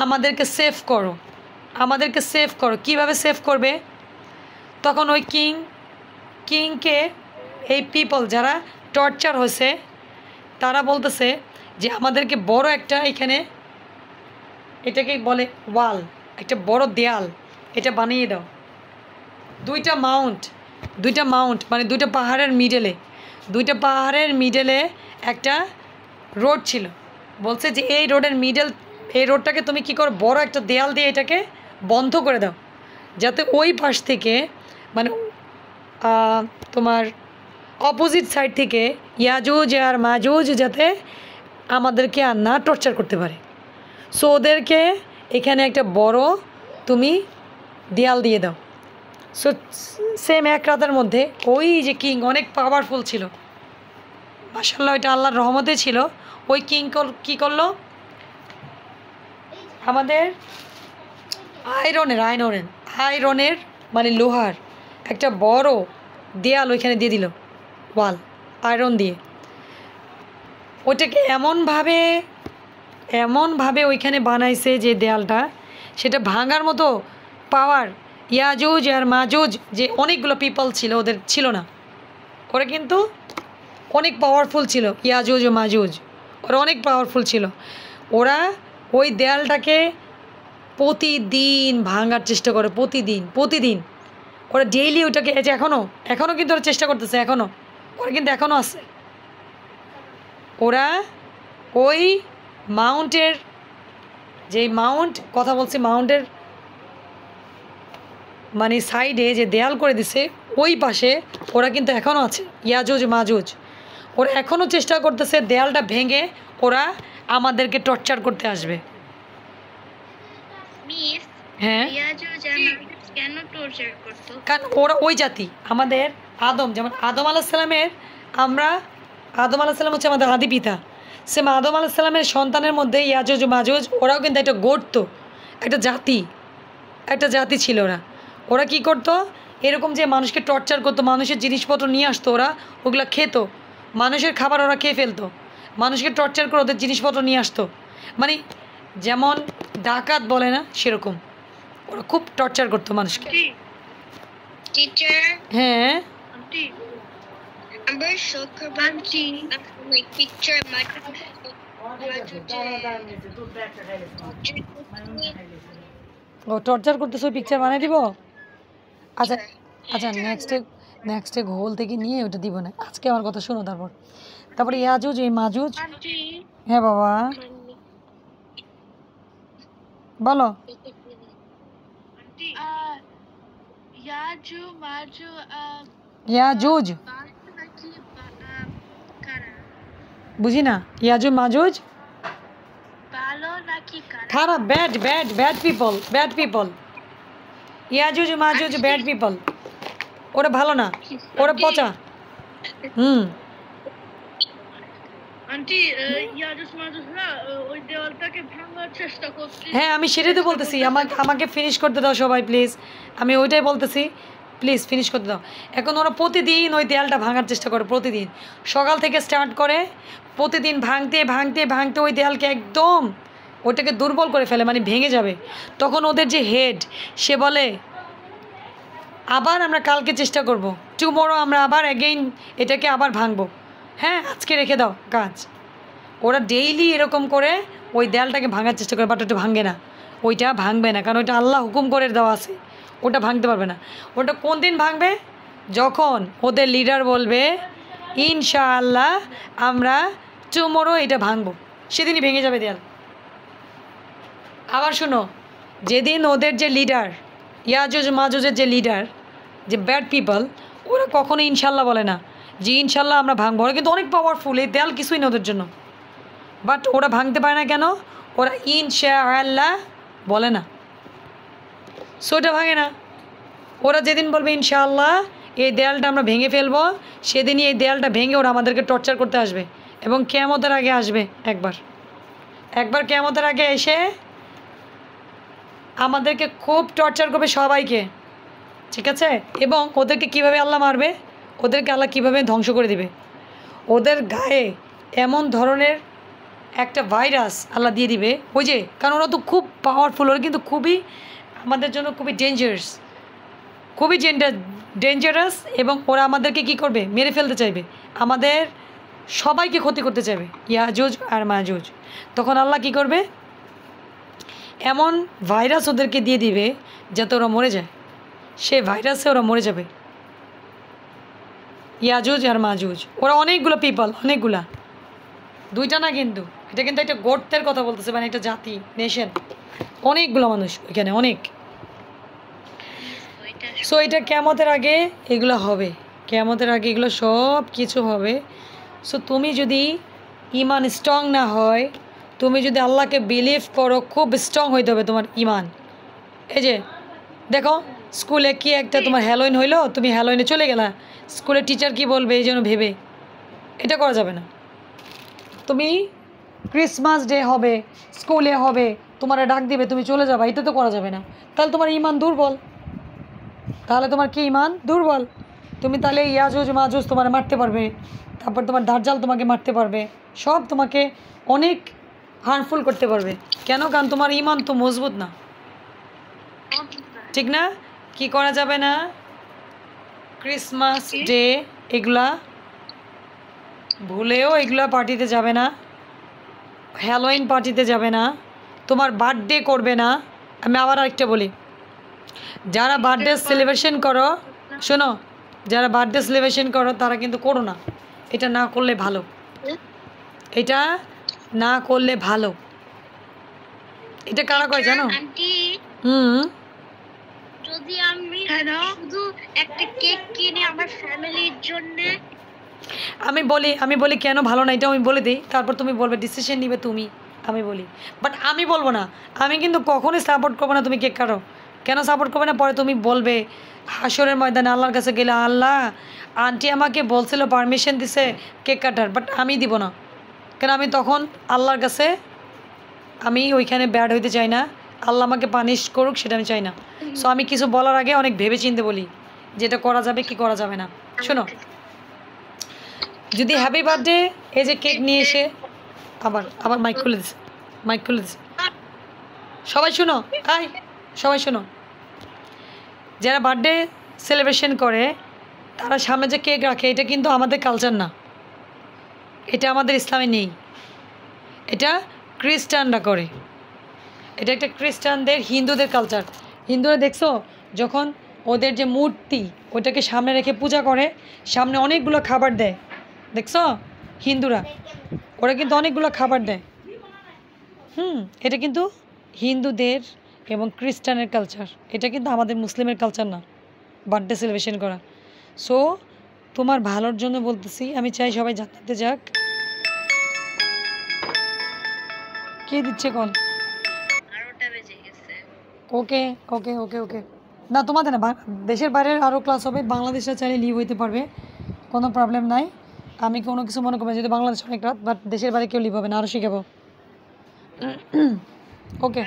আমাদেরকে সেভ করো, আমাদেরকে সেভ করো। কীভাবে সেভ করবে? তখন ওই কিংকে এই পিপল যারা টর্চার হয়েছে তারা বলতেছে যে আমাদেরকে বড় একটা এখানে এটাকে বলে ওয়াল, একটা বড় দেয়াল এটা বানিয়ে দাও। দুইটা মাউন্ট মানে দুইটা পাহাড়ের মিডলে একটা রোড ছিল। বলছে যে এই রোডটাকে তুমি কী করো, বড় একটা দেয়াল দিয়ে এটাকে বন্ধ করে দাও, যাতে ওই পাশ থেকে মানে তোমার অপোজিট সাইড থেকে ইয়াজুজ আর মাজুজ যাতে আমাদেরকে আর না টর্চার করতে পারে। সো ওদেরকে এখানে একটা বড় তুমি দেয়াল দিয়ে দাও। সো সেম এক রাতের মধ্যে ওই যে কিং অনেক পাওয়ারফুল ছিল, মাশাআল্লাহ ওইটা আল্লাহর রহমতে ছিল। ওই কিং কী করলো, আমাদের আয়রনের মানে লোহার একটা বড় দেয়াল ওইখানে দিয়ে দিল, ওয়াল আয়রন দিয়ে। ওইটাকে এমনভাবে ওইখানে বানাইছে যে দেয়ালটা সেটা ভাঙার মতো পাওয়ার ইয়াজুজ আর মাজুজ যে অনেকগুলো পিপল ছিল ওদের ছিল না। ওরা কিন্তু অনেক পাওয়ারফুল ছিল, ইয়াজুজ ও মাজুজ ওরা অনেক পাওয়ারফুল ছিল। ওরা ওই দেয়ালটাকে প্রতিদিন ভাঙার চেষ্টা করে, প্রতিদিন ওরা ডেইলি ওইটাকে এখনও কিন্তু ওরা চেষ্টা করতেছে, ওরা কিন্তু এখনও আছে। ওরা ওই মাউন্টের মাউন্টের মানে সাইডে যে দেয়াল করে দিছে ওই পাশে ওরা কিন্তু এখনও আছে, ইয়াজুজ মাজুজ। ওরা এখনও চেষ্টা করতেছে দেয়ালটা ভেঙে ওরা আমাদেরকে টর্চার করতে আসবে। মিস হ্যাঁ, ইয়াজুজ আর মাজুজ কেন টর্চার করতো? কারণ ওরা ওই জাতি, আমাদের যেমন আদম আলাইহিস সালাম হচ্ছে আমাদের আদি পিতা। সেম আদম আলাইহিস সালামের সন্তানের মধ্যে ইয়াজুজ মাজুজ ওরাও কিন্তু একটা গড়ত, একটা জাতি ছিল। ওরা কী করতো, এরকম যে মানুষকে টর্চার করতো, মানুষের জিনিসপত্র নিয়ে আসতো, ওরা ওগুলো খেত, মানুষের খাবার ওরা খেয়ে ফেলতো, মানুষকে টর্চার করে ওদের জিনিসপত্র নিয়ে আসতো। মানে যেমন ডাকাত বলে না, সেরকম ওরা খুব টর্চার করতো মানুষকে। টিচার, হ্যাঁ আন্টি আমরা শুক্রবারটি like picture ও টর্চার করতেছে, ওই পিকচার বানিয়ে দিব। আচ্ছা নেক্সটে ঘোল থেকে নিয়ে ওটা দিব না, আজকে আমার কথা শোনো। তারপরে ইয়াজুজ এই মাজুজ। আন্টি হ্যাঁ বাবা বলো। আন্টি ইয়াজু মাজু ইয়াজুজ নাকি কারা, বুঝি না, ইয়াজুজ মাজুজ ভালো নাকি কারা? খারাপ, ব্যাড পিপল। ইয়াজুজ মাজুজ ব্যাড পিপল, ওরা ভালো না, ওরা পচা। আন্টি ইয়াজুজ মাজুজরা ওই দেওয়ালটাকে ভাঙার চেষ্টা করছে। হ্যাঁ আমি সেটাই তো বলতেছি, আমাকে ফিনিশ করতে দাও সবাই প্লিজ, আমি ওইটাই বলতেছি, প্লিজ ফিনিশ করতে দাও। এখন ওরা প্রতিদিন ওই দেয়ালটা ভাঙার চেষ্টা করে, প্রতিদিন সকাল থেকে স্টার্ট করে, প্রতিদিন ভাঙতে ওই দেয়ালকে একদম ওইটাকে দুর্বল করে ফেলে, মানে ভেঙে যাবে। তখন ওদের যে হেড সে বলে আবার আমরা কালকে চেষ্টা করব, টুমরো আমরা আবার অ্যাগেইন এটাকে আবার ভাঙবো, হ্যাঁ আজকে রেখে দাও কাজ। ওরা ডেইলি এরকম করে ওই দেয়ালটাকে ভাঙার চেষ্টা করে, বাট ওটা ভাঙবে না, কারণ ওইটা আল্লাহ হুকুম করে দেওয়া আছে, ওটা ভাঙতে পারবে না। ওটা কোন দিন ভাঙবে, যখন ওদের লিডার বলবে ইনশাআল্লাহ আমরা টুমরো এটা ভাঙবো, সেদিনই ভেঙে যাবে দেয়াল। আবার শুনো, যেদিন ওদের যে লিডার ইয়াজুজ মাজুজের যে লিডার, যে ব্যাড পিপল, ওরা কখনো ইনশাল্লাহ বলে না যে ইনশাল্লাহ আমরা ভাঙবো। ওরা কিন্তু অনেক পাওয়ারফুল, এই দেয়াল কিছুই না ওদের জন্য, বাট ওরা ভাঙতে পারে না কেন, ওরা ইনশাআল্লাহ বলে না, সো ওটা ভাঙে না। ওরা যেদিন বলবে ইনশাআল্লাহ এই দেয়ালটা আমরা ভেঙে ফেলবো, সেদিনই এই দেয়ালটা ভেঙে ওরা আমাদেরকে টর্চার করতে আসবে, এবং কিয়ামতের আগে আসবে একবার কিয়ামতের আগে এসে আমাদেরকে খুব টর্চার করবে সবাইকে, ঠিক আছে? এবং ওদেরকে কিভাবে আল্লাহ মারবে, ওদেরকে আল্লাহ কীভাবে ধ্বংস করে দিবে, ওদের গায়ে এমন ধরনের একটা ভাইরাস আল্লাহ দিয়ে দিবে, ওই যে, কারণ ওরা তো খুব পাওয়ারফুল, ওরা কিন্তু খুবই আমাদের জন্য খুবই ডেঞ্জারাস, এবং ওরা আমাদেরকে কি করবে, মেরে ফেলতে চাইবে, আমাদের সবাইকে ক্ষতি করতে চাইবে, ইয়াজুজ আর মাজুজ। তখন আল্লাহ কি করবে, এমন ভাইরাস ওদেরকে দিয়ে দিবে যাতে ওরা মরে যায়, সে ভাইরাসে ওরা মরে যাবে। ইয়াজুজ আর মাজুজ, ওরা অনেকগুলো পিপল, অনেকগুলা, দুইটা না কিন্তু, এটা কিন্তু একটা গোত্রের কথা বলতেছে, মানে একটা জাতি, নেশন, অনেকগুলো মানুষ ওইখানে, অনেক। সো এটা কিয়ামতের আগে এগুলো হবে, কিয়ামতের আগে এগুলো সব কিছু হবে। সো তুমি যদি ইমান স্ট্রং না হয়, তুমি যদি আল্লাহকে বিলিভ করো, খুব স্ট্রং হইতে হবে তোমার ইমান। এই যে দেখো স্কুলে কি একটা তোমার হ্যালোইন হইলো, তুমি হ্যালোইনে চলে গেলা, স্কুলের টিচার কি বলবে এই জন্য ভেবে, এটা করা যাবে না। তুমি ক্রিসমাস ডে হবে, স্কুলে হবে, তোমার ডাক দিবে, তুমি চলে যাবা, এটা তো করা যাবে না। তাহলে তোমার ইমান দুর্বল, তাহলে তোমার কি ইমান দুর্বল। তুমি তাহলে ইয়াজুজ মাজুজ তোমার মারতে পারবে, তারপর তোমার দাজ্জাল তোমাকে মারতে পারবে, সব তোমাকে অনেক হার্মফুল করতে পারবে। কেন? কারণ তোমার ইমান তো মজবুত না, ঠিক না? কি করা যাবে না? ক্রিসমাস ডে এগুলা ভুলেও এগুলা পার্টিতে যাবে না, হ্যালোইন পার্টিতে যাবে না, তোমার বার্থডে করবে না। আমি আবার আরেকটা বলি, যারা বার্থডে সেলিব্রেশন করো, শোনো, যারা বার্থডে সেলিব্রেশন করো তারা কিন্তু করো না, এটা না করলে ভালো, এটা না করলে ভালো। এটা কারা কয় জানো? আন্টি, যদি আমি শুধু একটা কেক কিনে আমার ফ্যামিলির জন্য, আমি বলি কেন ভালো না, এটা আমি বলে দিই, তারপর তুমি বলবে, ডিসিশন নিবে তুমি। আমি বলি, বাট আমি বলবো না, আমি কিন্তু কখনোই সাপোর্ট করবো না তুমি কেক কাটো। কেন সাপোর্ট করবে না? পরে তুমি বলবে হাসরের ময়দানে আল্লাহর কাছে গেলে, আল্লাহ আন্টি আমাকে বলছিল, পারমিশন দিছে কেক কাটার, বাট আমি দিব না। কেন? আমি তখন আল্লাহর কাছে আমি ওইখানে ব্যাড হইতে চাই না, আল্লাহ আমাকে পানিশ করুক সেটা আমি চাই না। সো আমি কিছু বলার আগে অনেক ভেবে চিনতে বলি, যেটা করা যাবে কি করা যাবে না। শোনো, যদি হ্যাপি বার্থডে এই যে কেক নিয়ে এসে, আবার মাইক খুলে দিছে, মাইক খুলে দিছে, সবাই শুনো, সবাই শোনো, যারা বার্থডে সেলিব্রেশন করে তারা সামনে যে কেক রাখে, এটা কিন্তু আমাদের কালচার না, এটা আমাদের ইসলামে নেই, এটা খ্রিস্টানরা করে, এটা একটা খ্রিস্টানদের, হিন্দুদের কালচার। হিন্দুরা দেখছো যখন ওদের যে মূর্তি ওটাকে সামনে রেখে পূজা করে, সামনে অনেকগুলো খাবার দেয়, দেখছো হিন্দুরা, ওরা কিন্তু অনেকগুলো খাবার দেয়। এটা কিন্তু হিন্দুদের এবং খ্রিস্টানের কালচার, এটা কিন্তু আমাদের মুসলিমের কালচার না বার্থডে সেলিব্রেশন করা। সো তোমার ভালোর জন্য বলতেছি, আমি চাই সবাই জান্নাতে যাক। কে দিচ্ছে কল? ওকে ওকে ওকে ওকে, না তোমাদের না, দেশের বাইরের আরও ক্লাস হবে, বাংলাদেশে চাইলে লিভ হইতে পারবে, কোনো প্রবলেম নাই। আমি কোনো কিছু মনে করবো, যদি বাংলাদেশ অনেক রাত, বাট দেশের বাইরে কেউ লিভ হবে না, আরও শিখাবো। ওকে,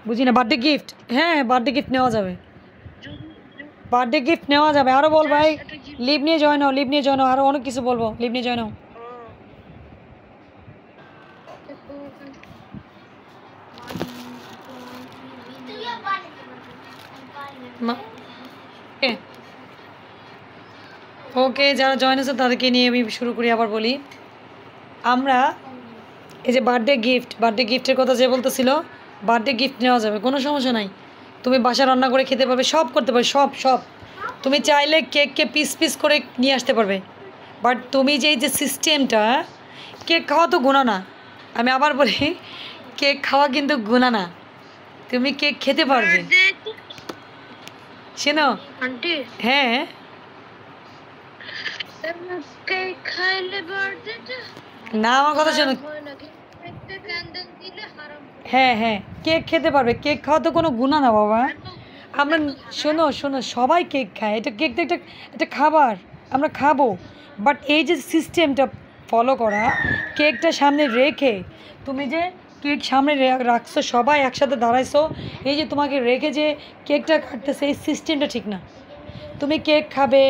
বুঝি না, বার্থডে গিফট, হ্যাঁ বার্থডে গিফট নেওয়া যাবে, বার্থডে গিফট নেওয়া যাবে। আরও বল ভাই, লিভ নিয়ে জয়েন হও, লিভ নিয়ে জয়েন হও, আরও অনেক কিছু বলবো, লিভ নিয়ে জয়েন হও। ওকে, যারা জয়েন আছে তাদেরকে নিয়ে আমি শুরু করি। আবার বলি, আমরা এই যে বার্থডে গিফটের কথা যে বলতেছিল, বার্থডে গিফট নেওয়া যাবে, কোনো সমস্যা নাই। তুমি বাসা রান্না করে খেতে পারবে, সব করতে পারবে, সব। তুমি চাইলে কেককে পিস পিস করে নিয়ে আসতে পারবে, বাট তুমি যে এই যে সিস্টেমটা, কেক খাওয়া তো গুনাহ না। আমি আবার বলি, কেক খাওয়া কিন্তু গুনাহ না, তুমি কেক খেতে পারবে। শোনো, হ্যাঁ না, আমার কথা শোনো, হ্যাঁ কেক খেতে পারবে, কেক খাওয়া তো কোনো গুনাহ না বাবা। আমরা শোনো সবাই কেক খায়, এটা কেক তো একটা খাবার, আমরা খাবো, বাট এই যে সিস্টেমটা ফলো করা, কেকটা সামনে রেখে, তুমি যে কেক সামনে রাখছো, সবাই একসাথে দাঁড়াইছো, এই যে তোমাকে রেখে যে কেকটা কাটতেছে, এই সিস্টেমটা ঠিক না। তুমি কেক খাবে,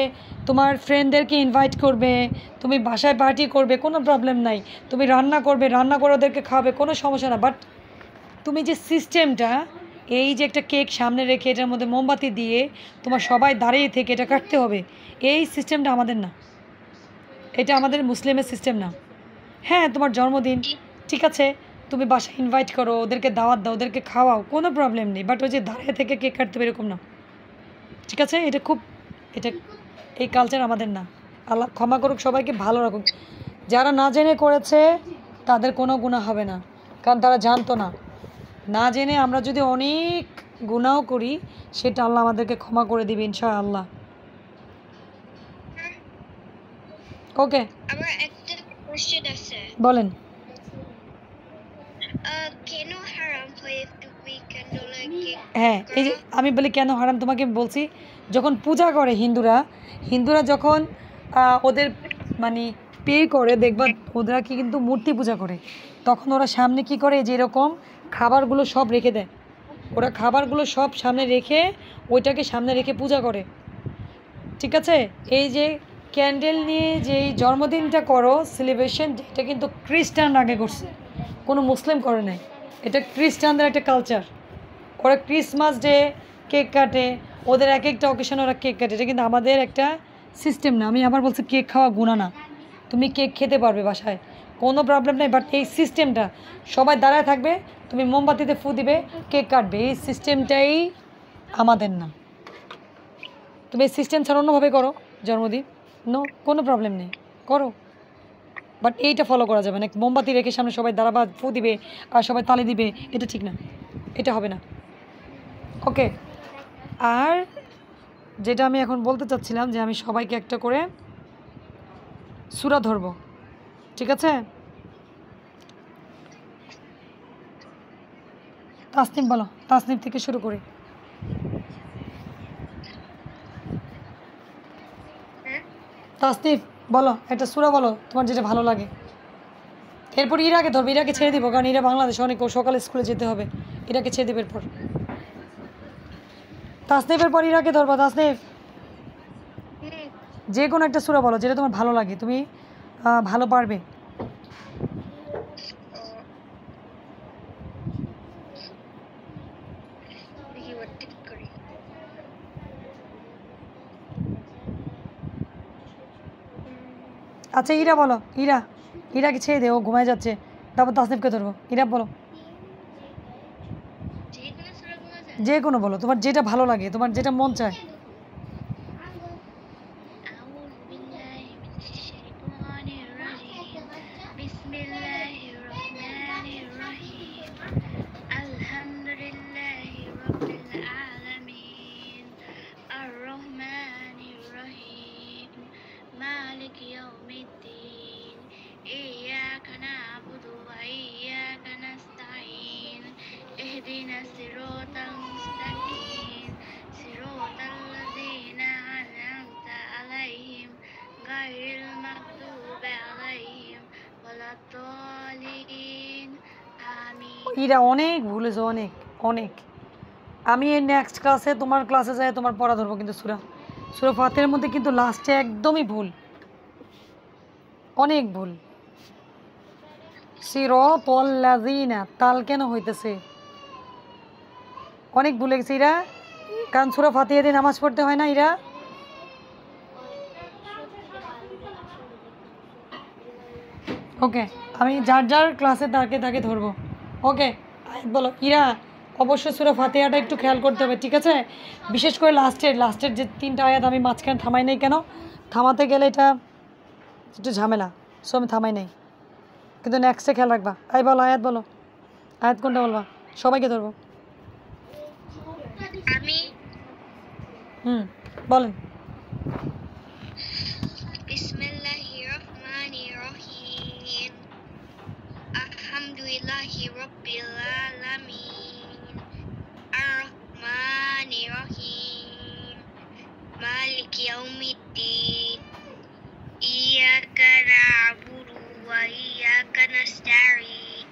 তোমার ফ্রেন্ডদেরকে ইনভাইট করবে, তুমি বাসায় পার্টি করবে, কোনো প্রবলেম নাই, তুমি রান্না করবে, রান্না করে ওদেরকে খাবে, কোনো সমস্যা না, বাট তুমি যে সিস্টেমটা, এই যে একটা কেক সামনে রেখে এটার মধ্যে মোমবাতি দিয়ে তোমার সবাই দাঁড়িয়ে থেকে এটা কাটতে হবে, এই সিস্টেমটা আমাদের না, এটা আমাদের মুসলিমের সিস্টেম না। হ্যাঁ তোমার জন্মদিন, ঠিক আছে, তুমি বাসায় ইনভাইট করো, ওদেরকে দাওয়াত দাও, ওদেরকে খাওয়াও, কোনো প্রবলেম নেই, বাট ওই যে দাঁড়িয়ে থেকে কেক কাটতে হবে এরকম না, ঠিক আছে? এটা এই কালচার আমাদের না। আল্লাহ ক্ষমা করুক সবাইকে, ভালো রাখুক। যারা না জেনে করেছে তাদের কোনো গুনাহ হবে না, কারণ তারা জানতো না। না জেনে আমরা যদি অনেক গুনাহ করি, সেটা আল্লাহ আমাদেরকে ক্ষমা করে দিবে ইনশাআল্লাহ। ওকে, আমার একটা কোশ্চেন আছে। বলেন। কেন হারাম হয় তুমি ক্যান্ডেল কেক? হ্যাঁ, এই যে আমি বলি কেন হারাম, তোমাকে বলছি। যখন পূজা করে হিন্দুরা যখন ওদের মানে পে করে, দেখবা ওরা কি কিন্তু মূর্তি পূজা করে, তখন ওরা সামনে কি করে, যে এরকম খাবারগুলো সব রেখে দেয়, ওরা খাবারগুলো সব সামনে রেখে ওইটাকে সামনে রেখে পূজা করে, ঠিক আছে? এই যে ক্যান্ডেল নিয়ে যে এই জন্মদিনটা করো সেলিব্রেশন, এটা কিন্তু খ্রিস্টান আগে করছে, কোনো মুসলিম করে নাই। এটা খ্রিস্টানদের একটা কালচার। ওরা ক্রিসমাস ডে কেক কাটে, ওদের এক একটা অকেশনে ওরা কেক কাটে, এটা কিন্তু আমাদের একটা সিস্টেম না। আমি আবার বলছি কেক খাওয়া গুনাহ না, তুমি কেক খেতে পারবে বাসায়, কোনো প্রবলেম নেই, বাট এই সিস্টেমটা সবাই দাঁড়ায় থাকবে, তুমি মোমবাতিতে ফু দিবে, কেক কাটবে, এই সিস্টেমটাই আমাদের না। তুমি এই সিস্টেম ছাড়া অন্যভাবে করো জন্মদিন, কোনো প্রবলেম নেই, করো, বাট এইটা ফলো করা যাবে না। মোমবাতি রেখে সামনে সবাই দাঁড়াবা, ফু দিবে আর সবাই তালি দিবে, এটা ঠিক না, এটা হবে না। ওকে, আর যেটা আমি এখন বলতে চাচ্ছিলাম, যে আমি সবাইকে একটা করে সূরা ধরবো, ঠিক আছে? তাসনিম বলো, তাসনিম থেকে শুরু করি। তাসনিম বলো, একটা সূরা বলো তোমার যেটা ভালো লাগে। এরপর ইরাকে ধরবে, ইরাকে ছেড়ে দিব, কারণ ইরা বাংলাদেশে অনেক সকালে স্কুলে যেতে হবে, ইরাকে ছেড়ে দেবে এরপর। তাসনিফের পর ইরাকে ধরবা। তাসনিফ যে কোনো একটা সূরা বলো যেটা তোমার ভালো লাগে, তুমি ভালো পারবে। আচ্ছা ইরা বলো, ইরাকে ছেড়ে দে, ও ঘুমায় যাচ্ছে, তারপর তাসনিফকে ধরবো। ইরা বলো, যে কোনো বলো, তোমার যেটা ভালো লাগে, তোমার যেটা মন চায়। اهدنا الصراط المستقيم صراط الذين أنعمت عليهم غير المغضوب عليهم ولا الضالين آمين। ইরা অনেক ভুলেছো, অনেক অনেক। আমি এই নেক্সট ক্লাসে তোমার ক্লাসে যাই, তোমার পড়া ধরবো, কিন্তু সূরা ফাতিহার মধ্যে কিন্তু লাস্টে একদমই ভুল, অনেক ভুল। সিরাতাল লাযিনা, তাল কেন হইতেছে, অনেক ভুলে গেছে ইরা, কারণ সূরা ফাতিহা দিয়ে নামাজ পড়তে হয় না ইরা। ওকে, আমি যার ক্লাসে তাকে ধরবো। ওকে, আয়াত বলো ইরা, অবশ্যই সূরা ফাতিহাটা একটু খেয়াল করতে হবে, ঠিক আছে? বিশেষ করে লাস্টের যে 3টা আয়াত আমি মাঝখানে থামাই নাই, কেন থামাতে গেলে এটা একটু ঝামেলা, সো আমি থামাই নাই, কিন্তু নেক্সটে খেয়াল রাখবা। বলো আয়াত বলো, আয়াত কোনটা বলবা, সবাইকে ধরবো। আমি বলেন। বিসমিল্লাহির রহমানির রহিম আলহামদুলিল্লাহি রাব্বিল আলামিন আর রহমানির রহিম মালিকি ইয়াউমিদ্দিন ইয়াকা না'বুদু ওয়া ইয়াকা নাস্তাঈন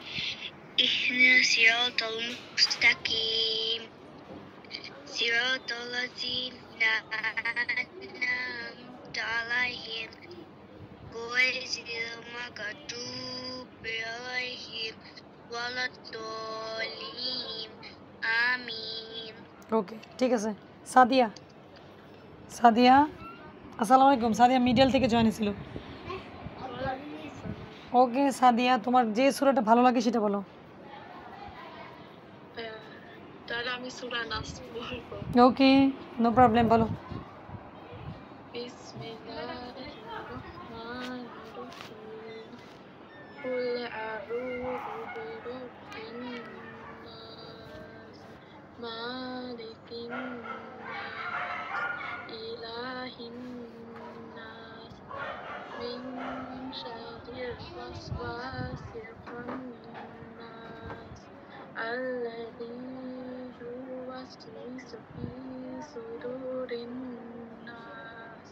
ইহদিনাস সিরাতাল মুস্তাকিম صراط الذين أنعمت عليهم غير المغضوب عليهم ولا الضالين آمين। ওকে, ঠিক আছে। সাদিয়া, আসসালামু আলাইকুম। সাদিয়া মিডল থেকে জয়েন হয়েছিল। ওকে সাদিয়া, তোমার যে সূরাটা ভালো লাগে সেটা বলো। তাহলে আমি সূরা নাস বলবো। ওকে, নো প্রবলেম, বলো। বিসমিল্লাহির রহমানির রহিম। কুল আউযু বিরাব্বিন নাস, মালিকিন নাস, ইলাহিন নাস, মিন শারিল ওয়াসওয়াসিল খান্নাস, আল্লাযী ইউওয়াসওয়িসু ফী সুদুরিন নাস,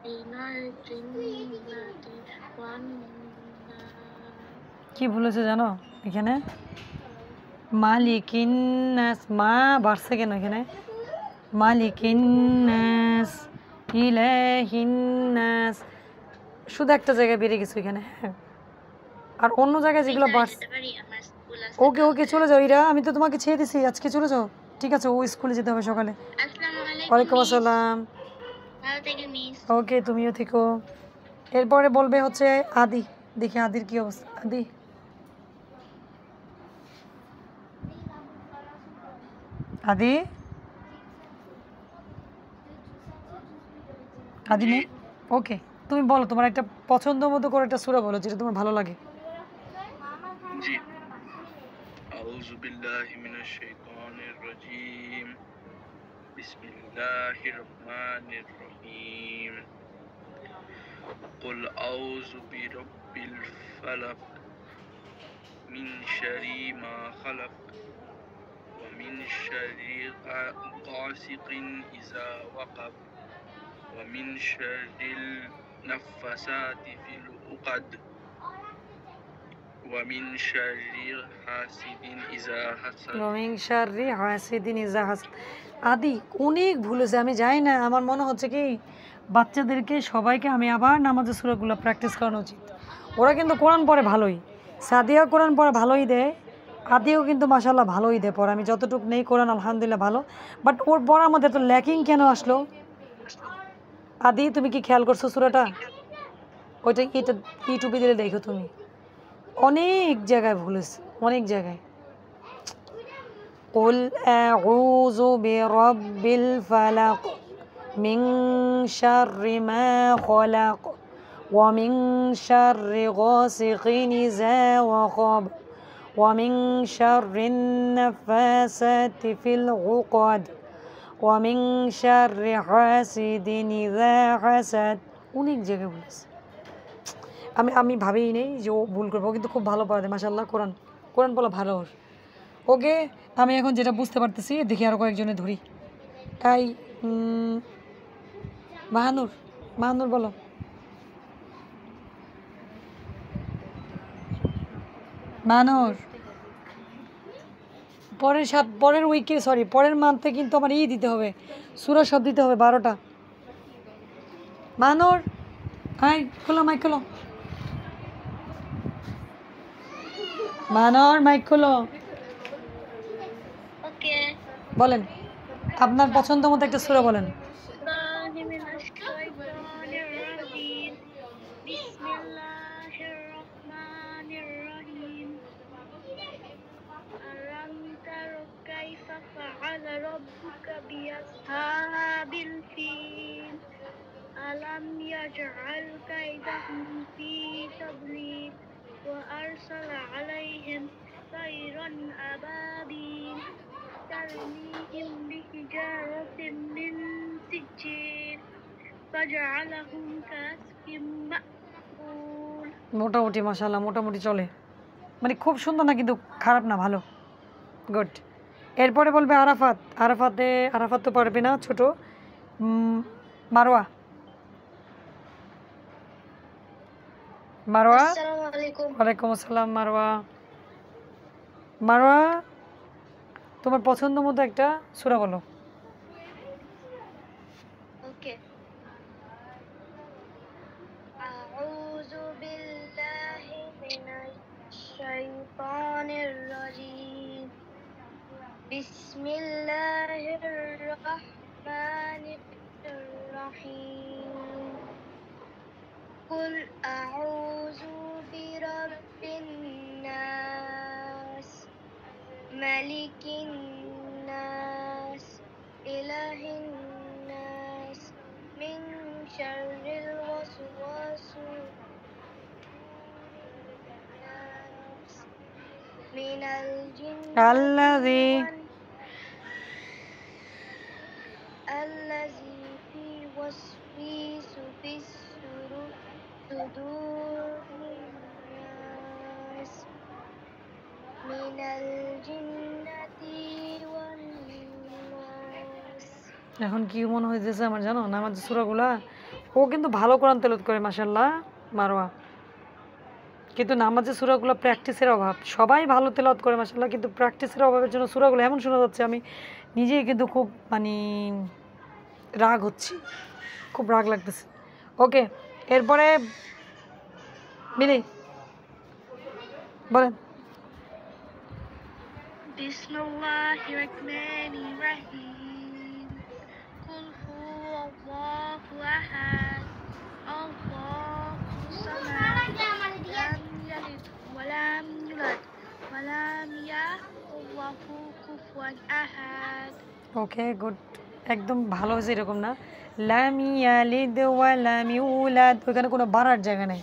মিনাল জিন্নাতি ওয়ান নাস। কি বলেছে জানো এখানে? মালিকিন নাস, মা বাড়ছে কেন এখানে? মালিকিন নাস, ইলাহিন নাস, শুধু একটা জায়গায় বেড়ে গেছে এখানে। হ্যাঁ, আর অন্য জায়গায় যেগুলো বাড়ছে। ওকে ওকে, চলে যাও ইরা, আমি তো তোমাকে ছেড়ে দিছি, আজকে চলে যাও। ঠিক আছে, ও স্কুলে যেতে হবে সকালে। ওয়ালাইকুম আসসালাম। ভালো থেকে মিস। ওকে, তুমিও থেকো। এরপরে বলবে হচ্ছে আদি। দেখি আদির কি অবস্থা। আদি, আদি, আদি নেই। ওকে, তুমি বলো তোমার একটা পছন্দ মতো করে একটা সূরা বলো যেটা তোমার ভালো লাগে। জি, আউযু বিল্লাহি মিনাশ শাইতানির রাজীম, বিসমিল্লাহির রহমানির রহিম। কুল আউযু বিরাব্বিল ফালাক, মিন শাররি মা খালাক, ওয়া মিন শাররি গাসিকিন ইযা ওয়াকাব, ওয়া মিন শাররিল নাফাসাতি ফিল উকাদ, ওয়া মিন শাররি হাসিদিন ইযা হাসাদ। রমিং শাররি হাসিদিন ইজা হাসাদ। আদি অনেক ভুল হয়েছে, আমি জানি না, আমার মনে হচ্ছে কি বাচ্চাদেরকে সবাইকে আমি আবার নামাজের সূরাগুলো প্র্যাকটিস করানো উচিত। ওরা কিন্তু কোরআন পড়ে ভালোই, সাদিয়া কোরআন পড়ে ভালোই দেয়, আদিও কিন্তু মাশাল্লাহ ভালোই দেয় পড়ে, আমি যতটুকু নেই কোরআন আলহামদুলিল্লাহ ভালো। বাট ওর পড়ার মধ্যে তো ল্যাকিং কেন আসলো? আদি তুমি কি খেয়াল করছো সূরাটা? ওইটা এটা ইউটিউবে দিলে দেখো তুমি, অনেক জায়গায় ভুল হয়েছে, অনেক জায়গায়। قل أعوذ برب الفلق من شر ما خلق ومن شر غاسق إذا وقب ومن شر النفاثات في العقد ومن شر حاسد إذا حسد। অনেক জায়গায় বলেছে, আমি ভাবিই নেই যে ও ভুল করবো, কিন্তু খুব ভালো পড়াতে মাশাআল্লাহ, কোরআন কোরআন বলা ভালো ওর। ওকে, আমি এখন যেটা বুঝতে পারতেছি, দেখি আরও কয়েকজনে ধরি। তাই মাহানুর, মাহানুর বলো। মাহানুর, পরের উইকে, সরি পরের মান্থে কিন্তু আমার দিতে হবে, সূরা সব দিতে হবে 12টা। মাহানুর, হাই খোলো, মাইক খোলো। মাহানুর, মাইক খোলো। ওকে। বলেন আপনার পছন্দ মতো একটা সূরা বলেন। বিসমিল্লাহির রহমানির রহিম। আলাম তারা কাইফা ফাআলা রাব্বুকা বিআসহাবিল ফিল, আলাম ইয়াজআল কাইদাহুম ফি তাদলিল, ওয়া আরসালা আলাইহিম তায়রান আবাবিল, ترميهم بحجارة من سجيل فجعلهم كعصف مأكول। মোটামুটি মাশাআল্লাহ, মোটামুটি চলে, মানে খুব সুন্দর না কিন্তু খারাপ না, ভালো, গুড। এরপরে বলবে আরাফাত। আরাফাত তো পারবে না, ছোট। মারওয়া, মারওয়া। আসসালামু আলাইকুম। ওয়ালাইকুম আসসালাম। মারওয়া, মারওয়া তোমার পছন্দ মতো একটা সূরা বলো। ওকে। আউযু বিল্লাহি মিনাশ শাইতানির রাজীম। বিসমিল্লাহির রহমানির রহিম। কুল আউযু বিরাব malikin nas ilahin nas min syarril waswasil nas minal jinnati الذي allazi fi waswisu fis sudurin nas minal jinnati wan nas. এখন কি মনে হইতেছে আমার জানো নামাজ সূরাগুলা ও কিন্তু ভালো কোরআন তেলাওয়াত করে মাশাআল্লাহ মারওয়া, কিন্তু নামাজের সূরাগুলো প্র্যাকটিসের অভাব। সবাই ভালো তেলাওয়াত করে মাশাআল্লাহ, কিন্তু প্র্যাকটিসের অভাবের জন্য সূরাগুলো এমন শোনা যাচ্ছে আমি নিজেই কিন্তু খুব মানে রাগ হচ্ছি, খুব রাগ লাগতেছে। ওকে, এরপরে মিলি বলেন। Bismillahirrahmanirrahim. Qul huwallahu ahad. Allahu samad. Lam yalid wa lam yulad wa lam yakul lahu kufuwan ahad. Okay good, একদম ভালো হয়েছে এরকম না। লাম ইয়ালিদ ওয়া লাম ইউলাদ, ওখানে কোনো বাড়ার জায়গা নেই।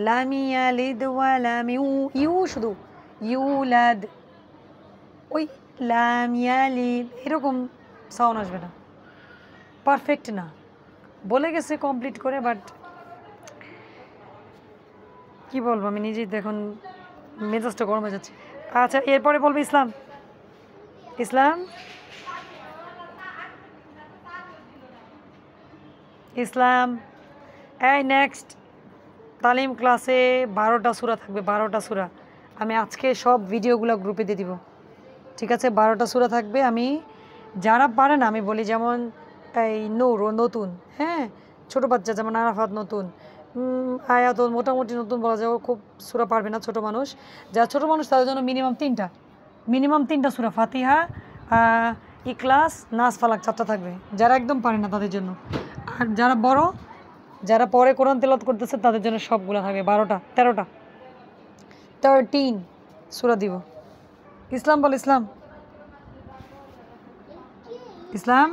লাম ইয়ালিদ ওয়া লাম ইউ শুধু ইউলাদ, ওই লাম ইয়ালিদ এরকম সাউন্ড আসবে না, পারফেক্ট না। বলে গেছে কমপ্লিট করে, বাট কি বলবো আমি নিজেই তো এখন মেজাজটা গরম হয়ে যাচ্ছে। আচ্ছা এরপরে বলবো ইসলাম। ইসলাম ইসলাম এই নেক্সট তালিম ক্লাসে 12টা সূরা থাকবে, 12টা সূরা। আমি আজকে সব ভিডিওগুলো গ্রুপে দিয়ে দিব, ঠিক আছে? 12টা সূরা থাকবে। আমি যারা পারে না আমি বলি, যেমন এই নূর ও নতুন, হ্যাঁ ছোটো বাচ্চা যেমন আরাফাত নতুন, আয়াত মোটামুটি নতুন বলা যায়, ও খুব সূরা পারবে না ছোটো মানুষ। যারা ছোটো মানুষ তাদের জন্য মিনিমাম 3টা সূরা, ফাতিহা, ইখলাস, নাস, ফালাক 4টা থাকবে, যারা একদম পারে না তাদের জন্য। আর যারা বড়, যারা পরে কোরআন তেলাওয়াত করতেছে তাদের জন্য সবগুলো থাকবে, 13 সূরা দিব। ইসলাম বল, ইসলাম ইসলাম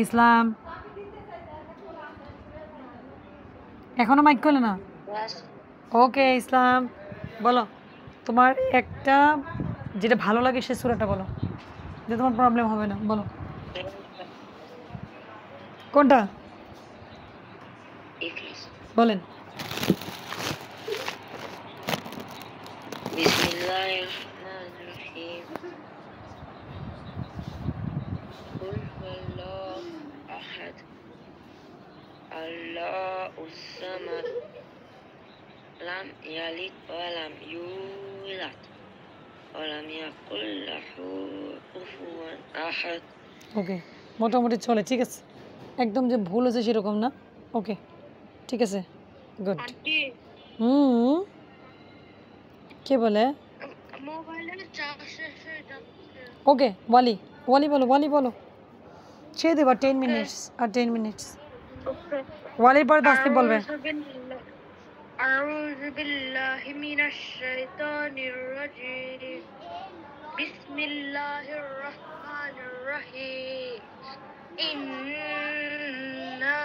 ইসলাম এখনো মাইক করলে না? ওকে ইসলাম বলো, তোমার একটা যেটা ভালো লাগে সে সূরাটা বলো, যে তোমার প্রবলেম হবে না, বলো কোনটা বলেন। Bismillahirrahmanirrahim. Qul huwallahu ahad. Allahus samad. Lam yalid wa lam yulad. Wa lam yakul lahu kufuwan ahad. ওকে মোটামুটি চলে, ঠিক আছে, একদম যে ভুল হয়েছে সেরকম না। ওকে ঠিক আছে, গুড। আন্টি কে বলে? মোবাইলের চার্জ শেষ হয়ে যাচ্ছে। ওকে ওয়ালি বলো, ছেড়ে দেবা 10 মিনিটস আর 10 মিনিটস। ওয়ালির পরে তাসলিম বলবে। أعوذ بالله من الشيطان الرجيم. بسم الله الرحمن الرحيم. إنا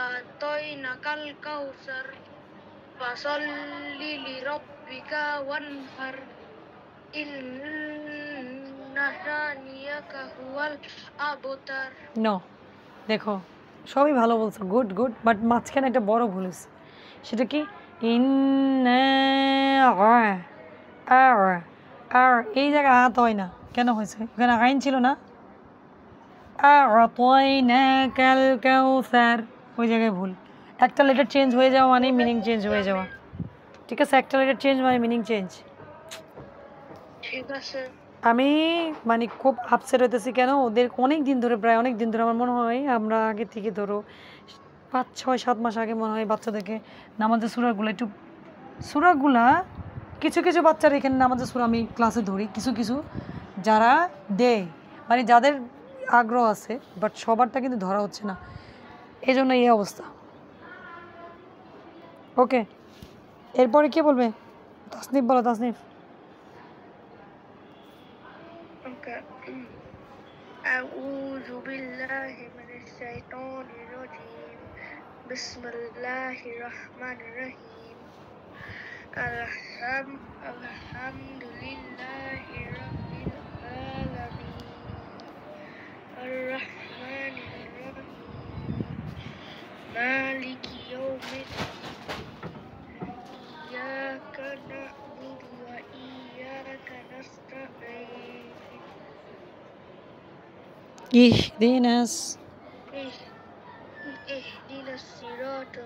أعطيناك الكوثر فصل لربك وانحر إن شانئك هو الأبتر. নো দেখো সবই ভালো বলছো, গুড গুড, বাট মাঝখানে একটা বড় ভুল হয়েছে। সেটা কি? আর এই জায়গায় আত হয় না, কেন হয়েছে? ওখানে আইন ছিল না, ওই জায়গায় ভুল। একটা লেটার চেঞ্জ হয়ে যাওয়া মানে মিনিং চেঞ্জ হয়ে যাওয়া, ঠিক আছে? একটা লেটার চেঞ্জ মানে মিনিং চেঞ্জ। ঠিক আছে। আমি মানে খুব আপসেট হইতেছি, কেন ওদের অনেক দিন ধরে, প্রায় অনেক দিন ধরে আমার মনে হয় আমরা আগে থেকে ধরো 5, 6, 7 মাস আগে মনে হয় বাচ্চাদেরকে নামাজের সূরাগুলা কিছু কিছু বাচ্চার এখানে নামাজের সূরা আমি ক্লাসে ধরি, কিছু যারা দেয় মানে যাদের আগ্রহ আছে, বাট সবারটা কিন্তু ধরা হচ্ছে না, এই জন্য এই অবস্থা। ওকে এরপরে কে বলবে? তাসনিফ বলো, তাসনিফ। Okay. أعوذ بالله من الشيطان الرجيم. بسم الله الرحمن الرحيم. الحمد لله رب العالمين. الرحمن الرحيم. مالك يوم الدين. إياك نعبد وإياك نستعين. اهدنا اهدنا الصراط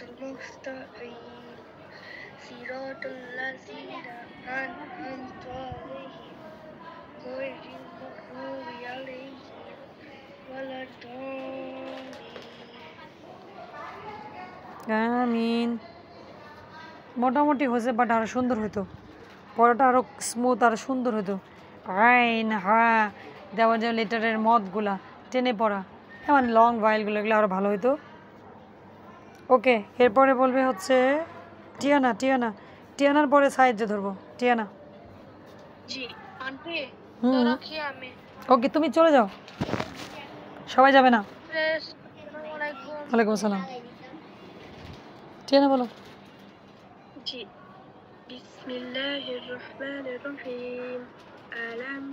المستقيم. صراط الذين أنعمت عليهم غير المغضوب عليهم ولا الضالين. আমিন। মোটামুটি হয়েছে, বাট আরো সুন্দর হতো, পড়াটা আরো স্মুথ আরো সুন্দর হতো। আইন হা দেওয়া যায় লেটারের মতগুলা টেনে পড়া, হ্যাঁ মানে লং ভাইলগুলো, এগুলো আরো ভালো হতো। ওকে, এরপরে বলবে হচ্ছে টিয়ানা। টিয়ানার পরে সাহায্য ধরবো। টিয়ানা। জি আন্টি হুম। তো রাখি আমি। ওকে, তুমি চলে যাও, সবাই যাবে না। আসসালামু আলাইকুম। ওয়ালাইকুম আসসালাম। টিয়ানা বলো। জি বিসমিল্লাহির রহমানির রহিম। ألم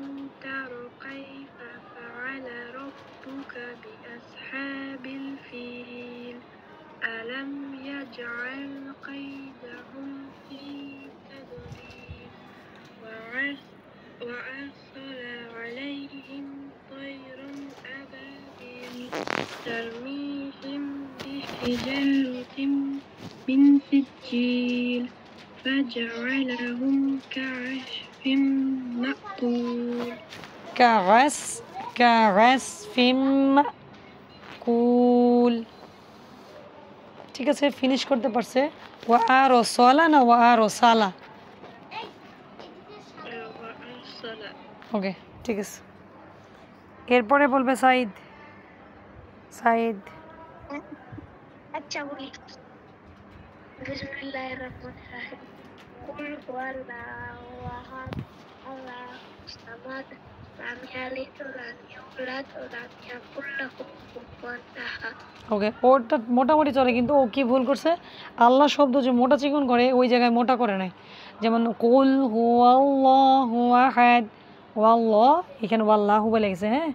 تر كيف فعل ربك بأصحاب الفيل ألم يجعل كيدهم في تدليل وأرسل عليهم طيرا أبابيل ترميهم بحجارة من سجيل فجعلهم كعصف مأكول. كعصف مأكول। ঠিক আছে, ফিনিশ করতে পারছে। ওয়া আরো সালা না ওয়া আরো সালা? ওকে, ঠিক আছে। এরপরে বলবে সাইদ। সাইদ। আচ্ছা বলি। বিসমিল্লাহির রহমানির রহিম। কুল হুয়াল্লাহু আহাদ আল্লাহুস সামাদ লাম ইয়ালিদ ওয়ালাম ইউলাদ ওয়ালাম ইয়াকুল লাহু কুফুয়ান আহাদ। ওকে, ওটা মোটামুটি চলে, কিন্তু ও কি ভুল করছে, আল্লাহ শব্দ যে মোটা চিকন করে ওই জায়গায় মোটা করে নাই। যেমন কুল হুয়াল্লাহু আহাদ, ওয়াল্লাহ এখানে ওয়াল্লাহু বলে গেছে, হ্যাঁ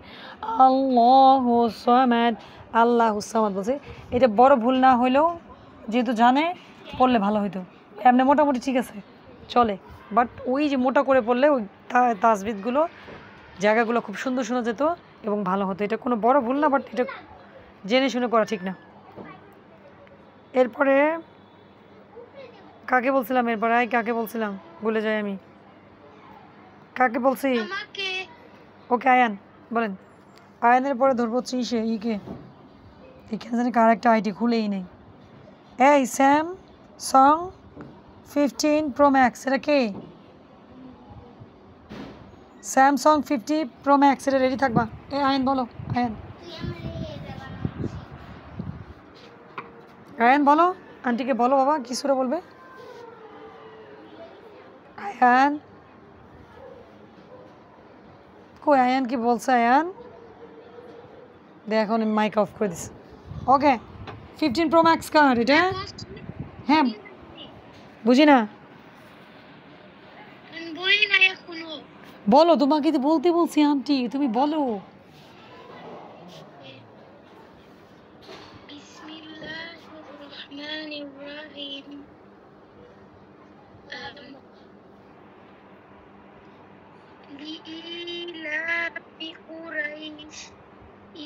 আল্লাহুস সামাদ, আল্লাহুস সামাদ বলছে। এটা বড় ভুল না হইলেও যেহেতু জানে পড়লে ভালো হইতো। এমনি মোটামুটি ঠিক আছে চলে, বাট ওই যে মোটা করে পড়লে ওই তাসবিদগুলো জায়গাগুলো খুব সুন্দর শোনা যেত এবং ভালো হতো। এটা কোনো বড় ভুল না, বাট এটা জেনে শুনে করা ঠিক না। এরপরে কাকে বলছিলাম? এরপরে কাকে বলছিলাম ভুলে যাই আমি, কাকে বলছি? ওকে, আয়ান বলেন। আয়ানের পরে ধরবো হচ্ছে ইকে, এখানে জানি কার একটা আইটি খুলেই নেই। এই স্যামসাং 15 Pro Max, এটা কে? স্যামসাং 50 Pro Max, এটা রেডি থাকবা। আয়ান বলো, আয়ান বলো, আন্টিকে বলো বাবা কি সুরে বলবে। আয়ান কই? আয়ান কি বলছে? আয়ান দেখো, মাইক অফ করে দিস। ওকে, 15 Pro Max কার এটা? হ্যাঁ, বুঝি না, বলো। তোমাকে তো বলতে বলছি আন্টি, তুমি বলো। لإيلاف قريش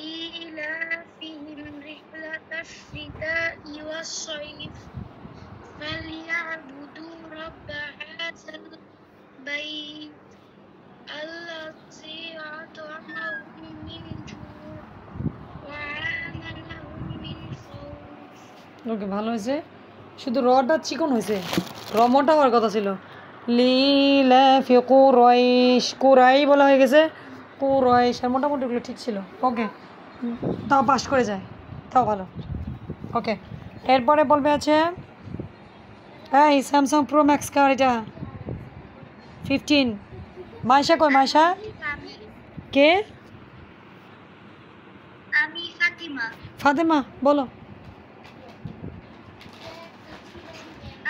إيلافهم رحلة الشتاء والصيف فليعبدوا رب هذا البيت الذي أطعمهم من جوع وآمنهم من خوف. ওকে, ভালো হয়েছে, শুধু রটা চিকন হয়েছে, র মোটা হওয়ার কথা ছিল। লিলাফি কুরাইশ, কুরাই বলা হয়ে গেছে, কুরাইশ। আর মোটামুটি ওগুলো ঠিক ছিল। ওকে, তাও পাস করে যায়, তাও ভালো। ওকে, এরপরে বলবে আছে এই স্যামসাং প্রো ম্যাক্স কার এটা 15। মাইশা কই মাইশা? কে? আমি ফাতিমা। ফাতেমা বলো।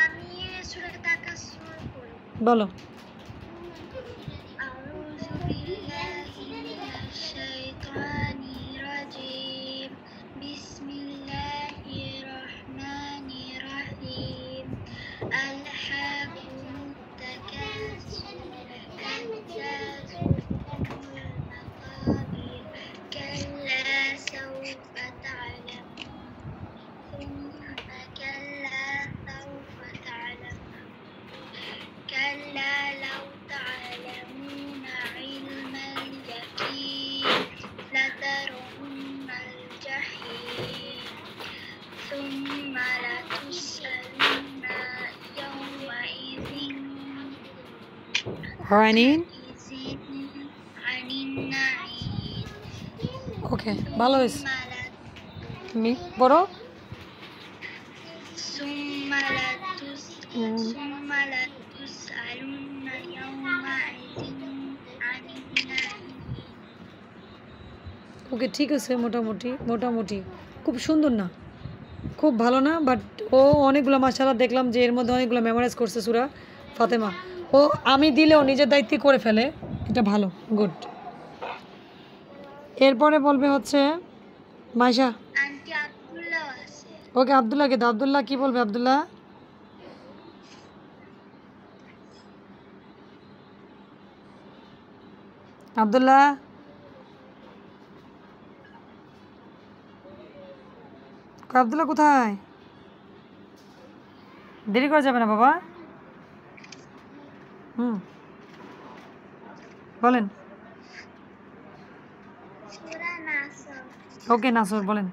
আমি সূরা তাকাসুর পড়ি। বলো। আউযু বিল্লাহি মিনাশ শাইতানির রাজিম। বিসমিল্লাহির রহমানির রহিম। আলহাকুমুত তাকাসুর হাত্তা যুরতুমুল মাকাবির। কাল্লা সাওফা তা'লামুন সুম্মা কাল্লা সাওফা তা'লামুন كلا لو تعلمون علم اليقين لترون الجحيم ثم لتسألن يومئذ রানিন عن النعيم ওকে ভালো হয়েছে। ثم তুমি বলো। ثم لتسألن يومئذ عن النعيم ওকে ঠিক আছে, মোটামুটি মোটামুটি খুব সুন্দর না, খুব ভালো না, বাট ও অনেকগুলো মাশাআল্লাহ দেখলাম যে এর মধ্যে অনেকগুলো মেমোরাইজ করছে সূরা ফাতেমা। ও আমি দিলেও নিজের দায়িত্ব করে ফেলে, এটা ভালো, গুড। এরপরে বলবে হচ্ছে মাইশা। আন্টি আব্দুল্লাহ আছে। ওকে আব্দুল্লাহকে দাও। আব্দুল্লাহ কি বলবে? আব্দুল্লাহ আব্দুল্লাহ আব্দুল্লাহ কোথায়? দেরি করা যাবে না বাবা। বলেন। সূরা নাসর। ওকে নাসর বলেন।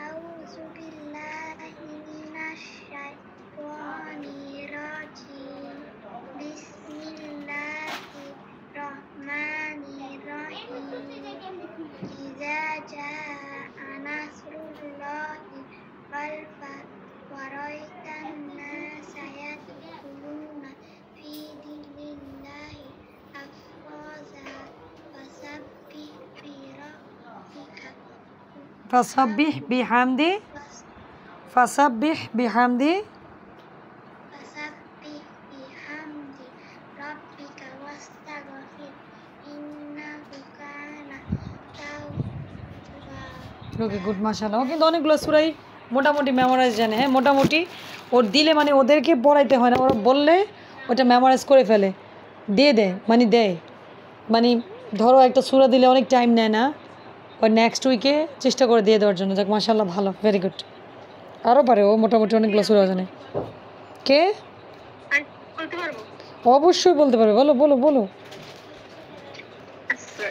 আউযু বিল্লাহি মিনাশ শাইতানির রাজিম। বিসমিল্লাহির রহমানির রহিম। ইযা জাআ নাসরুল্লাহি ওয়াল ফাth ওয়া রাআইতান নাসা ইয়াদখুলুনা ফি দীনিল্লাহি আফওয়াজা ফাসাব্বিহ বিরাব্বিকা ফাসাব্বিহ বিহামদি ফাসাব্বিহ বিহামদি فسبح بحمد ربك واستغفر إنه كان توابا ওকে গুড মাশাআল্লাহ। ও কিন্তু অনেকগুলো সূরাই মোটামুটি মেমোরাইজ জানে। হ্যাঁ মোটামুটি ওর দিলে মানে ওদেরকে পড়াইতে হয় না, ওরা বললে ওটা মেমোরাইজ করে ফেলে, দিয়ে দেয় মানে দেয়। মানে ধরো একটা সূরা দিলে অনেক টাইম নেয় না, ওর নেক্সট উইকে চেষ্টা করে দিয়ে দেওয়ার জন্য। যাক মাশাআল্লাহ ভালো, ভেরি গুড। আরও পারে ও মোটামুটি অনেকগুলো সূরা জানে। কে? বলতে পারবো? অবশ্যই বলতে পারবে, বলো বলো বলো। আচ্ছা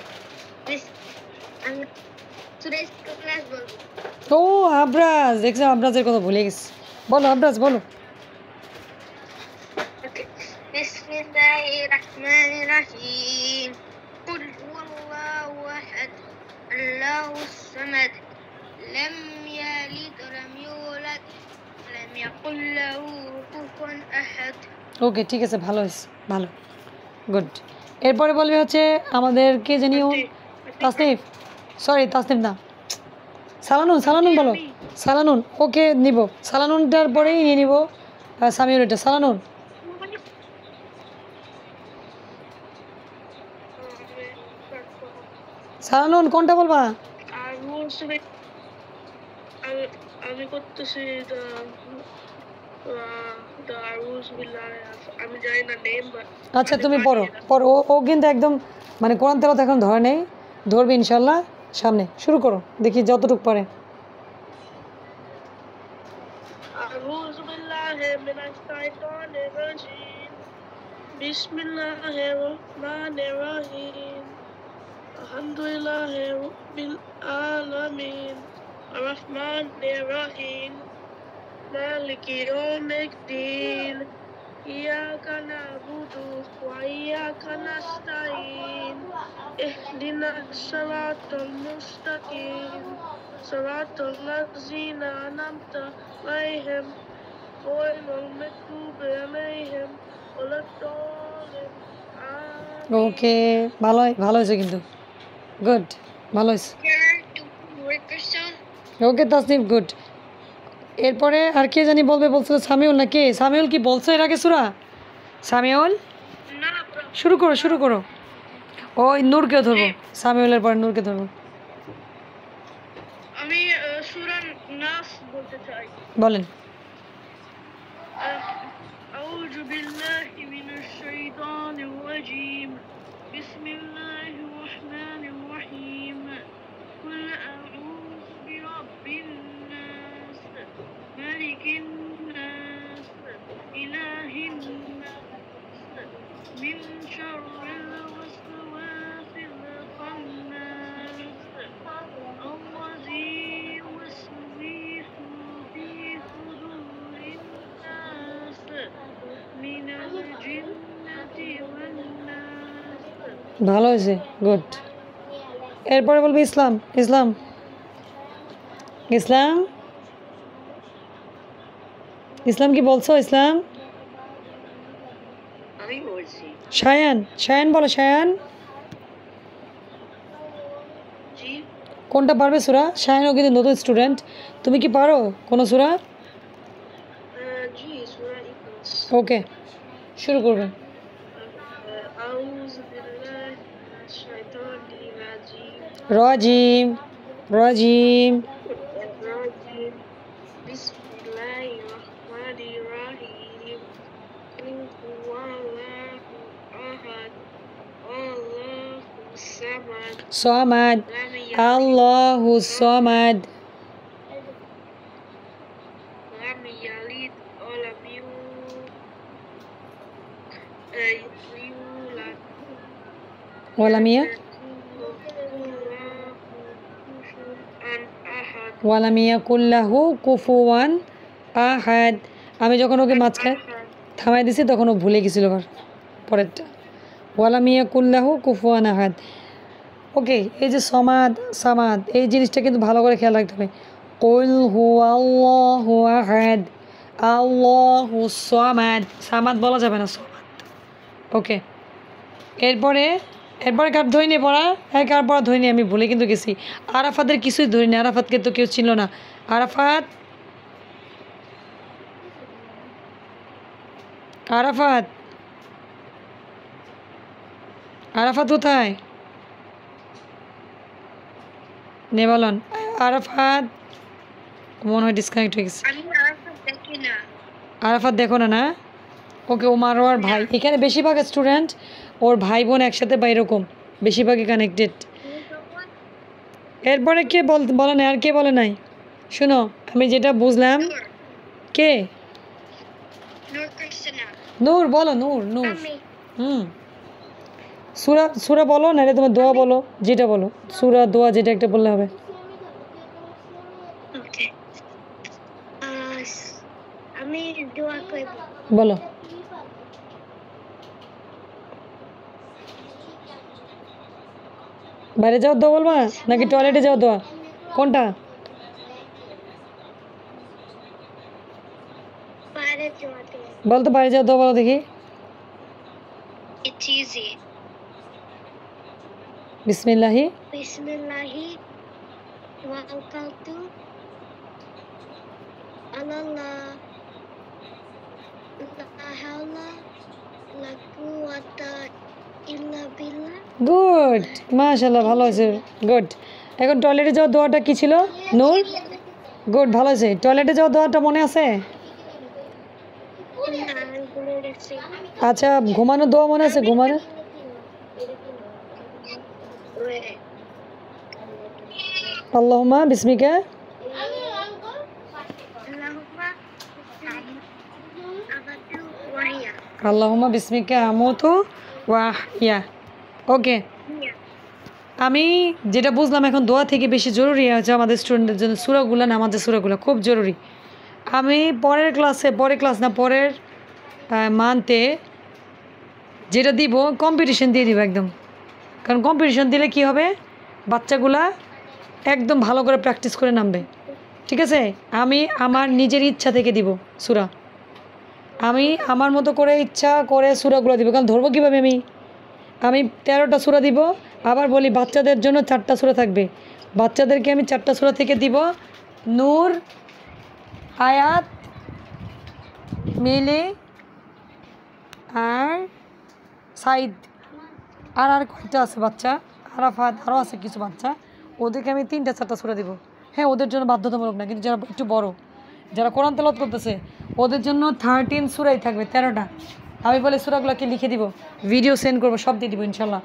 আমি সূরা ইখলাস বলবো। ও আবরাজ, দেখছো আবরাজের কথা ভুলে গেছি। বলো আবরাজ বলো। বিসমিল্লাহির রহমানির রহিম। কুল হুয়াল্লাহু আহাদ আল্লাহুস সামাদ লাম ইয়ালিদ ওয়া লাম ইউলাদ ওয়া লাম ইয়াকুল লাহু কুফুয়ান আহাদ। ওকে ঠিক আছে, ভালো হয়েছে, ভালো, গুড। এরপরে বলবে হচ্ছে আমাদেরকে জানিও তাসনিফ, সরি তাসনিফ না, সালানুন। সালানুন বলো, সালানুন। ওকে নিব, সালানুনটার পরেই নিয়ে নিব সামিউর এটা। সালানুন সালানুন কোনটা বলবা? আমি করতেছি আমি জানি না নেম। আচ্ছা তুমি পড়ো পড়ো। ও কিন্তু একদম মানে কোরআন তেলাওয়াত এখন ধরে নেই, ধরবে ইনশাল্লাহ সামনে। শুরু করো, দেখি যতটুকু পারে। أعوذ بالله من الشيطان الرجيم بسم الله الرحمن الرحيم الحمد لله رب العالمين الرحمن الرحيم مالك يوم الدين إياك نعبد وإياك نستعين اهدنا الصراط المستقيم صراط الذين أنعمت عليهم غير المغضوب عليهم ولا الضالين آمين. ওকে, ভালো হয়েছে কিন্তু, গুড, ভালো হয়েছে। work or so. Okay Tasnif, good. এরপরে আর কে জানি বলছিল, সামিউল না কে? সামিউল কি বলছো এর আগে সূরা? সামিউল না শুরু করো। ওই নূরকে ধরবো, সামিউলের পরে নূরকে ধরবো। আমি সূরা নাস বলতে চাই। বলেন। أعوذ بالله من الشيطان الرجيم بسم الله الرحمن الرحيم قل أعوذ برب الناس ملك الناس إله الناس من شر الوسواس الخناس الذي يوسوس في صدور الناس من الجنة والناس. ভালো হয়েছে, গুড। এরপরে বলবি ইসলাম। ইসলাম কি বলছো? ইসলাম আমি বলছি। শায়ান বলো। শায়ান জি। কোনটা পারবে সূরা? শায়ানও কিন্তু নতুন স্টুডেন্ট, তুমি কি পারো কোনো সূরা? জি সূরা ইখলাস। ওকে, শুরু করবেন। أعوذ بالله من الشيطان الرجيم রাজিম। بسم الله الرحمن الرحيم قل هو الله أحد الله الصمد সামাদ, لم يلد আল্লাহু সামাদ, ولم يولد ওয়ালাম ইয়াকুল লাহু কুফুয়ান আহাদ। আমি যখন ওকে মাঝখানে থামাই দিছি তখন ও ভুলে গেছিল আবার পরেরটা। ওয়ালাম ইয়াকুল লাহু কুফুয়ান আহাদ। ওকে, এই যে সামাদ এই জিনিসটা কিন্তু ভালো করে খেয়াল রাখতে হবে। কুল হুয়াল্লাহু আহাদ, আল্লাহুস সামাদ। সামাদ বলা যাবে না, সামাদ। ওকে, এরপরে কার ধরিনি পড়া? হ্যাঁ, কার পড়া ধরিনি? আমি ভুলে কিন্তু গেছি। আরাফাতের কিছুই ধরিনি, আরাফাতকে তো কেউ ছিল না। আরাফাত কোথায়? নেবালন আরাফাত মনে হয় ডিসকানেক্ট হয়ে গেছে। আমি আরাফাত দেখি না। আরাফাত দেখো না? না, ওকে, ও মারোয়ার ভাই। এখানে বেশিরভাগ স্টুডেন্ট ওর ভাই বোন একসাথে বা এরকম বেশিরভাগই কানেক্টেড। এরপরে কে বলে নাই? আর কে বলে নাই? শুনো, আমি যেটা বুঝলাম। কে? নূর কৃষ্ণা। নূর বলো, নূর। আমি সূরা বলো, নাহলে তোমার দোয়া বলো, যেটা বলো। সূরা দোয়া যেটা একটা বললে হবে। ওকে, আমি দোয়া করব। বলো। বাইরে যাওয়ার দোয়া বলবা নাকি টয়লেটে যাওয়ার দোয়া? কোনটা? বাইরে যাওয়াতে। বল তো, বাইরে যাওয়ার দোয়া বলো দেখি। It's easy. বিসমিল্লাহি Bismillahi tawakkaltu ala Allah. La hawla la quwwata illa billah. Good, মাশাআল্লাহ, ভালো হয়েছে, গুড। এখন টয়লেটে যাওয়ার দোয়াটা কি ছিল নূর? গুড, ভালো হয়েছে। টয়লেটে যাওয়ার দোয়াটা মনে আছে? আচ্ছা, ঘুমানোর দোয়া মনে আছে? ঘুমানো আল্লাহুম্মা বিসমিকা আল্লাহুম্মা বিসমিকা আমুতু ওয়া আহইয়া। ওকে, আমি যেটা বুঝলাম এখন দোয়া থেকে বেশি জরুরি আছে আমাদের স্টুডেন্টদের জন্য সূরাগুলো, নামাজের সূরাগুলো খুব জরুরি। আমি পরের মান্থে যেটা দিব কম্পিটিশন দিয়ে দিব একদম। কারণ কম্পিটিশন দিলে কি হবে, বাচ্চাগুলা একদম ভালো করে প্র্যাকটিস করে নামবে, ঠিক আছে? আমি আমার নিজের ইচ্ছা থেকে দিব সূরা, আমি আমার মতো করে ইচ্ছা করে সূরাগুলো দিব। কারণ ধরবো কীভাবে আমি? আমি 13টা সূরা দিব, আবার বলি বাচ্চাদের জন্য 4টা সূরা থাকবে। বাচ্চাদেরকে আমি 4টা সূরা থেকে দিব, নূর, আয়াত, মিলি আর সাইদ, আর কয়টা আছে বাচ্চা, আরাফাত, আরও আছে কিছু বাচ্চা, ওদেরকে আমি 3টা 4টা সূরা দিব। হ্যাঁ, ওদের জন্য বাধ্যতামূলক না, কিন্তু যারা একটু বড়, যারা কোরআন তেলাওয়াত করতেছে, ওদের জন্য 13 সূরাই থাকবে, 13টা। আমি বলে সূরাগুলোকে লিখে দিব, ভিডিও সেন্ড করবো, সব দিয়ে দিব ইনশাল্লাহ।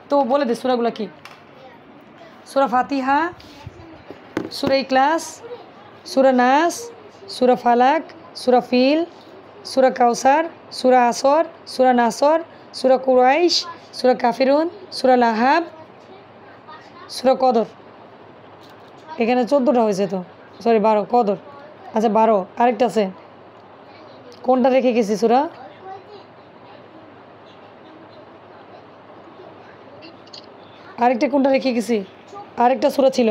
তো বলে দে সূরাগুলো কি? সূরা ফাতিহা, সূরা ইখলাস, সূরা নাস, সূরা ফালাক, সূরা ফিল, সূরা কাউসার, সূরা আসর, সূরা নাসর, সূরা কুরাইশ, সূরা কাফিরুন, সূরা লাহাব, সূরা কদর। এখানে 14টা হয়েছে তো, সরি 12, কদর। আচ্ছা 12, আরেকটা আছে, কোনটা রেখে গেছি সূরা? আরেকটা কোনটা রেখে গেছি? আরেকটা সূরা ছিল।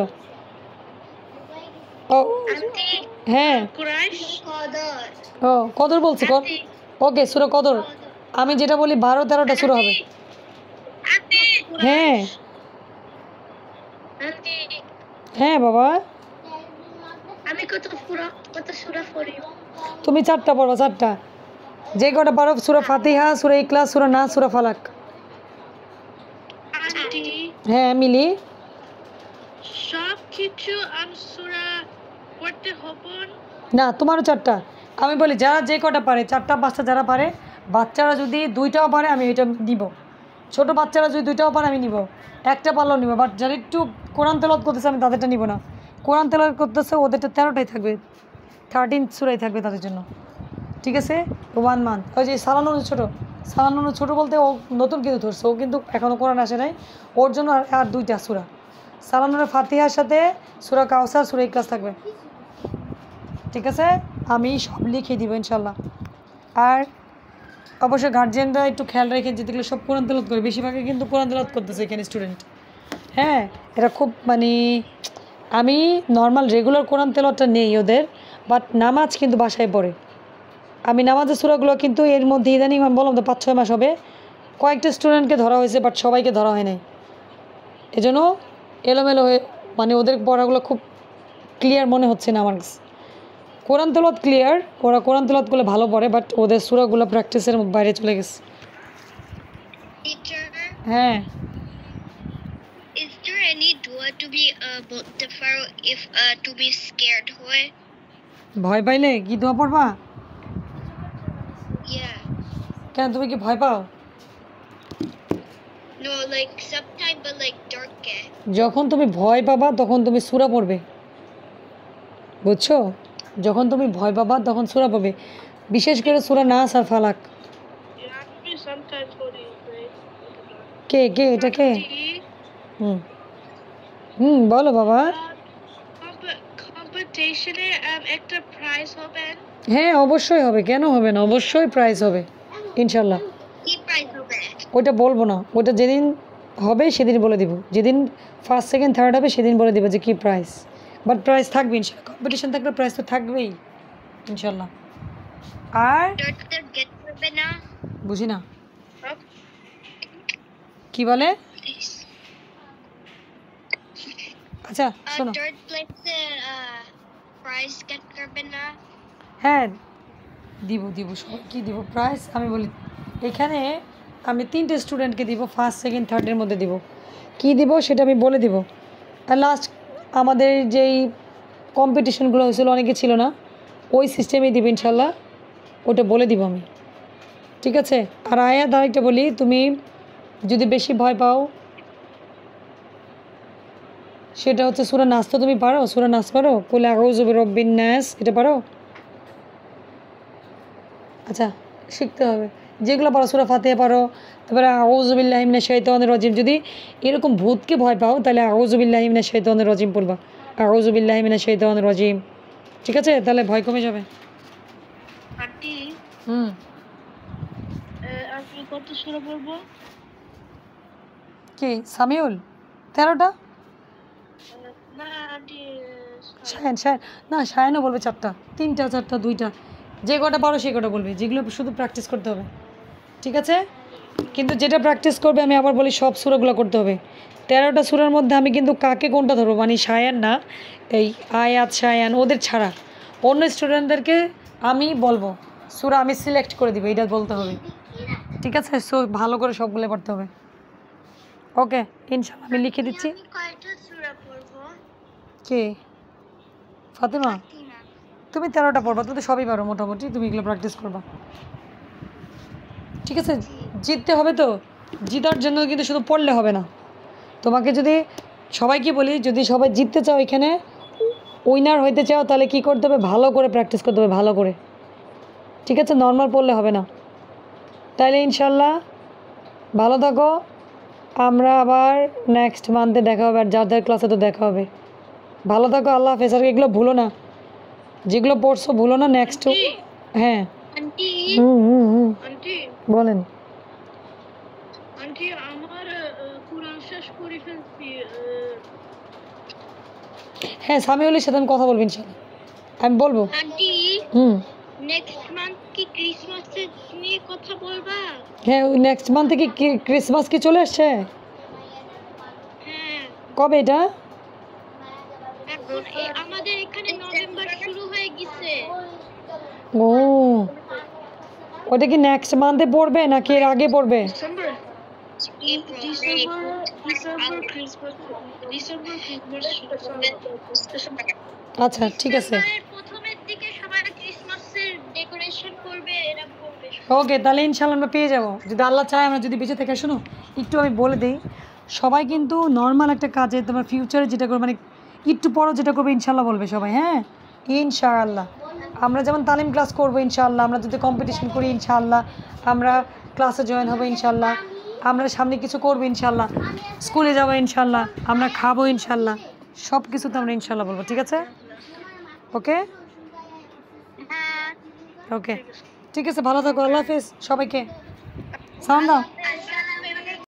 ও হ্যাঁ, ও কদর বলছি, ওকে সূরা কদর। আমি যেটা বলি 12-13টা সূরা হবে। হ্যাঁ হ্যাঁ বাবা, আমি কত সূরা পড়ি? তুমি 4টা পড়বা, 4টা, যে কটা পারো। সূরা ফাতিহা, সূরা ইখলাস, সূরা নাস, সূরা ফালাক। আন্টি হ্যাঁ মিলি, সব কিছু আমি সূরা পড়তে হবে না তোমারও 4টা। আমি বলি যারা যে কটা পারে, 4টা 5টা যারা পারে, বাচ্চারা যদি 2টাও পারে আমি এটা দিব, ছোট বাচ্চারা যদি 2টাও পারে আমি নিব, একটা পারলেও নিব। বাট যারা একটু কোরআন তেলাওয়াত করতেছে আমি তাদেরটা নিব না। কোরআন তেলাওয়াত করতেছে ওদেরটা 13টাই থাকবে, 13 সূরাই থাকবে তাদের জন্য, ঠিক আছে? 1 মান্থ। ওই যে সালানুর ছোটো, সালানুর ছোটো বলতে ও নতুন কিন্তু ধরছে, ও কিন্তু এখনও কোরআন আসে নাই, ওর জন্য আর 2টা সূরা। সালানুরের ফাতিহার সাথে সূরা কাউসার, সূরা ইখলাস থাকবে, ঠিক আছে? আমি সব লিখে দিব ইনশাল্লাহ। আর অবশ্যই গার্জিয়ানরা একটু খেয়াল রেখে, যেগুলো সব কোরআন তেলাওয়াত করে, বেশিরভাগই কিন্তু কোরআন তেলাওয়াত করতেছে এখানে স্টুডেন্ট। হ্যাঁ, এটা খুব মানে, আমি নর্মাল রেগুলার কোরআন তেলাওয়াতটা নেই ওদের, বাট নামাজ কিন্তু বাসায় পড়ে। আমি নামাজের সূরাগুলো কিন্তু এর মধ্যে ইদানিং আমি বললাম তো 5-6 মাস হবে, কয়েকটা স্টুডেন্টকে ধরা হয়েছে, বাট সবাইকে ধরা হয় নাই। এজন্য এলোমেলো হয়ে, মানে ওদের পড়াগুলো খুব ক্লিয়ার মনে হচ্ছে না আমার কাছে। কোরআন তেলাওয়াত ক্লিয়ার, ওরা কোরআন তেলাওয়াত করলে ভালো পড়ে, বাট ওদের সূরাগুলো প্র্যাকটিসের বাইরে চলে গেছে। Teacher, হ্যাঁ, is there any dua to be if to be scared হয়? ভয় পাইলে কি দোয়া পড়বা? Yeah. কেন, তুমি কি ভয় পাও? No, like sometime but like dark. যখন তুমি ভয় পাবা তখন তুমি সূরা পড়বে, বুঝছো? যখন তুমি ভয় পাবা তখন সূরা পড়বে, বিশেষ করে সূরা নাস আর ফালাক। আমি sometimes পড়ি। কে কে এটা কে? হুম বলো বাবা। কম্পিটিশনে একটা প্রাইজ হবে? হ্যাঁ অবশ্যই হবে, কেন হবে না, অবশ্যই প্রাইজ হবে ইনশাল্লাহ। কি প্রাইজ হবে? ওইটা বলবো না, ওইটা যেদিন হবে সেদিন বলে দিব, যেদিন 1st 2nd 3rd হবে সেদিন বলে দিব যে কী প্রাইজ। বাট প্রাইজ থাকবে ইনশাল্লাহ, কম্পিটিশন থাকলে প্রাইজ তো থাকবেই ইনশাল্লাহ। আর ডক্টর গেট করবে না? বুঝি না কি বলে। আচ্ছা শোনো, থার্ড প্লেসে প্রাইজ গেট করবে না? হ্যাঁ দিব দিব, সবাইকে দিব প্রাইজ। আমি বলি এখানে আমি 3টে স্টুডেন্টকে দিব, 1st 2nd 3rd-এর মধ্যে দিব। কি দিব সেটা আমি বলে দিব। আর লাস্ট আমাদের যেই কম্পিটিশনগুলো হয়েছিল, অনেকে ছিল না, ওই সিস্টেমেই দিব ইনশাল্লাহ, ওটা বলে দিব আমি, ঠিক আছে? আর আয়াত আরেকটা বলি, তুমি যদি বেশি ভয় পাও সেটা হচ্ছে সূরা নাস। তো তুমি পারো সূরা নাস? পারো? কুল আউযু বিরাব্বিন নাস, এটা পারো? আচ্ছা শিখতে হবে, যেগুলো পারো। সূরা ফাতিহা পারো, তারপরে আউযু বিল্লাহি মিনাশ শাইতানির রাজিম। যদি এরকম ভূতকে ভয় পাও তাহলে আউযু বিল্লাহি মিনাশ শাইতানির রাজিম পড়বা, আউযু বিল্লাহি মিনাশ শাইতানির রাজিম, ঠিক আছে? তাহলে ভয় কমে যাবে। আন্টি হুম আমি কত সূরা পড়বো? কি সামিউল? 13টা? না আন্টি সায়ান সায়ান না, সায়ানও বলবে 4টা, 3টা 4টা 2টা, যে কটা পারো সে কটা বলবে, যেগুলো শুধু প্র্যাকটিস করতে হবে, ঠিক আছে? কিন্তু যেটা প্র্যাকটিস করবে আমি আবার বলি সব সূরাগুলো করতে হবে। 13টা সূরার মধ্যে আমি কিন্তু কাকে কোনটা ধরবো, মানে সায়ান না, এই আয়াত সায়ান ওদের ছাড়া অন্য স্টুডেন্টদেরকে আমি বলবো সূরা আমি সিলেক্ট করে দিব, এটা বলতে হবে, ঠিক আছে? সো ভালো করে সবগুলো পড়তে হবে। ওকে ইনশাআল্লাহ আমি লিখে দিচ্ছি। আমি কয়টা সূরা পড়বো? কে? ফাতেমা, তুমি 13টা পড়বা, তুমি তো সবই পারো মোটামুটি, তুমি এগুলো প্র্যাকটিস করবা, ঠিক আছে? জিততে হবে তো, জিতার জন্য কিন্তু শুধু পড়লে হবে না, তোমাকে যদি সবাইকে বলি, যদি সবাই জিততে চাও, এখানে উইনার হইতে চাও, তাহলে কি করতে হবে, ভালো করে প্র্যাকটিস করতে হবে, ভালো করে, ঠিক আছে? নর্মাল পড়লে হবে না। তাইলে ইনশাল্লাহ ভালো থাকো, আমরা আবার নেক্সট মান্থে দেখা হবে, আর যার যার ক্লাসে তো দেখা হবে। ভালো থাকো, আল্লাহ হাফেজ। আর এগুলো ভুলো না, যেগুলো পড়ছো ভুলো না, নেক্সট। হ্যাঁ আন্টি আন্টি বলেন। আন্টি আমার কোরআন শেষ করে ফেলছি। হ্যাঁ সামিউলের সাথে আমি কথা বলবো ইনশাল্লাহ, আমি বলবো। আন্টি হুম নেক্সট মান্থ কি ক্রিসমাসের নিয়ে কথা বলবা? হ্যাঁ, ওই নেক্সট মান্থ থেকে ক্রিসমাস কি চলে আসছে? হ্যাঁ কবে এটা? এখন আমাদের এখানে নভেম্বর শুরু হয়ে গেছে। ও, ওটা কি নেক্সট মান্থে পড়বে নাকি এর আগে পড়বে? আচ্ছা ঠিক আছে, ডিসেম্বরের প্রথমের দিকে সবাই ক্রিসমাসের ডেকোরেশন করবে, এরা করবে। ওকে তাহলে ইনশাল্লাহ আমরা পেয়ে যাবো যদি আল্লাহ চায়, আমরা যদি বেঁচে থেকে। শোনো একটু আমি বলে দিই, সবাই কিন্তু নর্মাল একটা কাজে তোমার ফিউচারে যেটা করবে, মানে একটু পরও যেটা করবে ইনশাল্লাহ বলবে সবাই, হ্যাঁ ইনশাআল্লাহ। আমরা যেমন তালিম ক্লাস করবো ইনশাআল্লাহ, আমরা যদি কম্পিটিশন করি ইনশাআল্লাহ, আমরা ক্লাসে জয়েন হবো ইনশাআল্লাহ, আমরা সামনে কিছু করবো ইনশাআল্লাহ, স্কুলে যাবো ইনশাআল্লাহ, আমরা খাবো ইনশাআল্লাহ, সব কিছুতে আমরা ইনশাআল্লাহ বলবো, ঠিক আছে? ওকে ওকে ঠিক আছে, ভালো থাকো, আল্লাহ হাফেজ সবাইকে, সালাম দাও।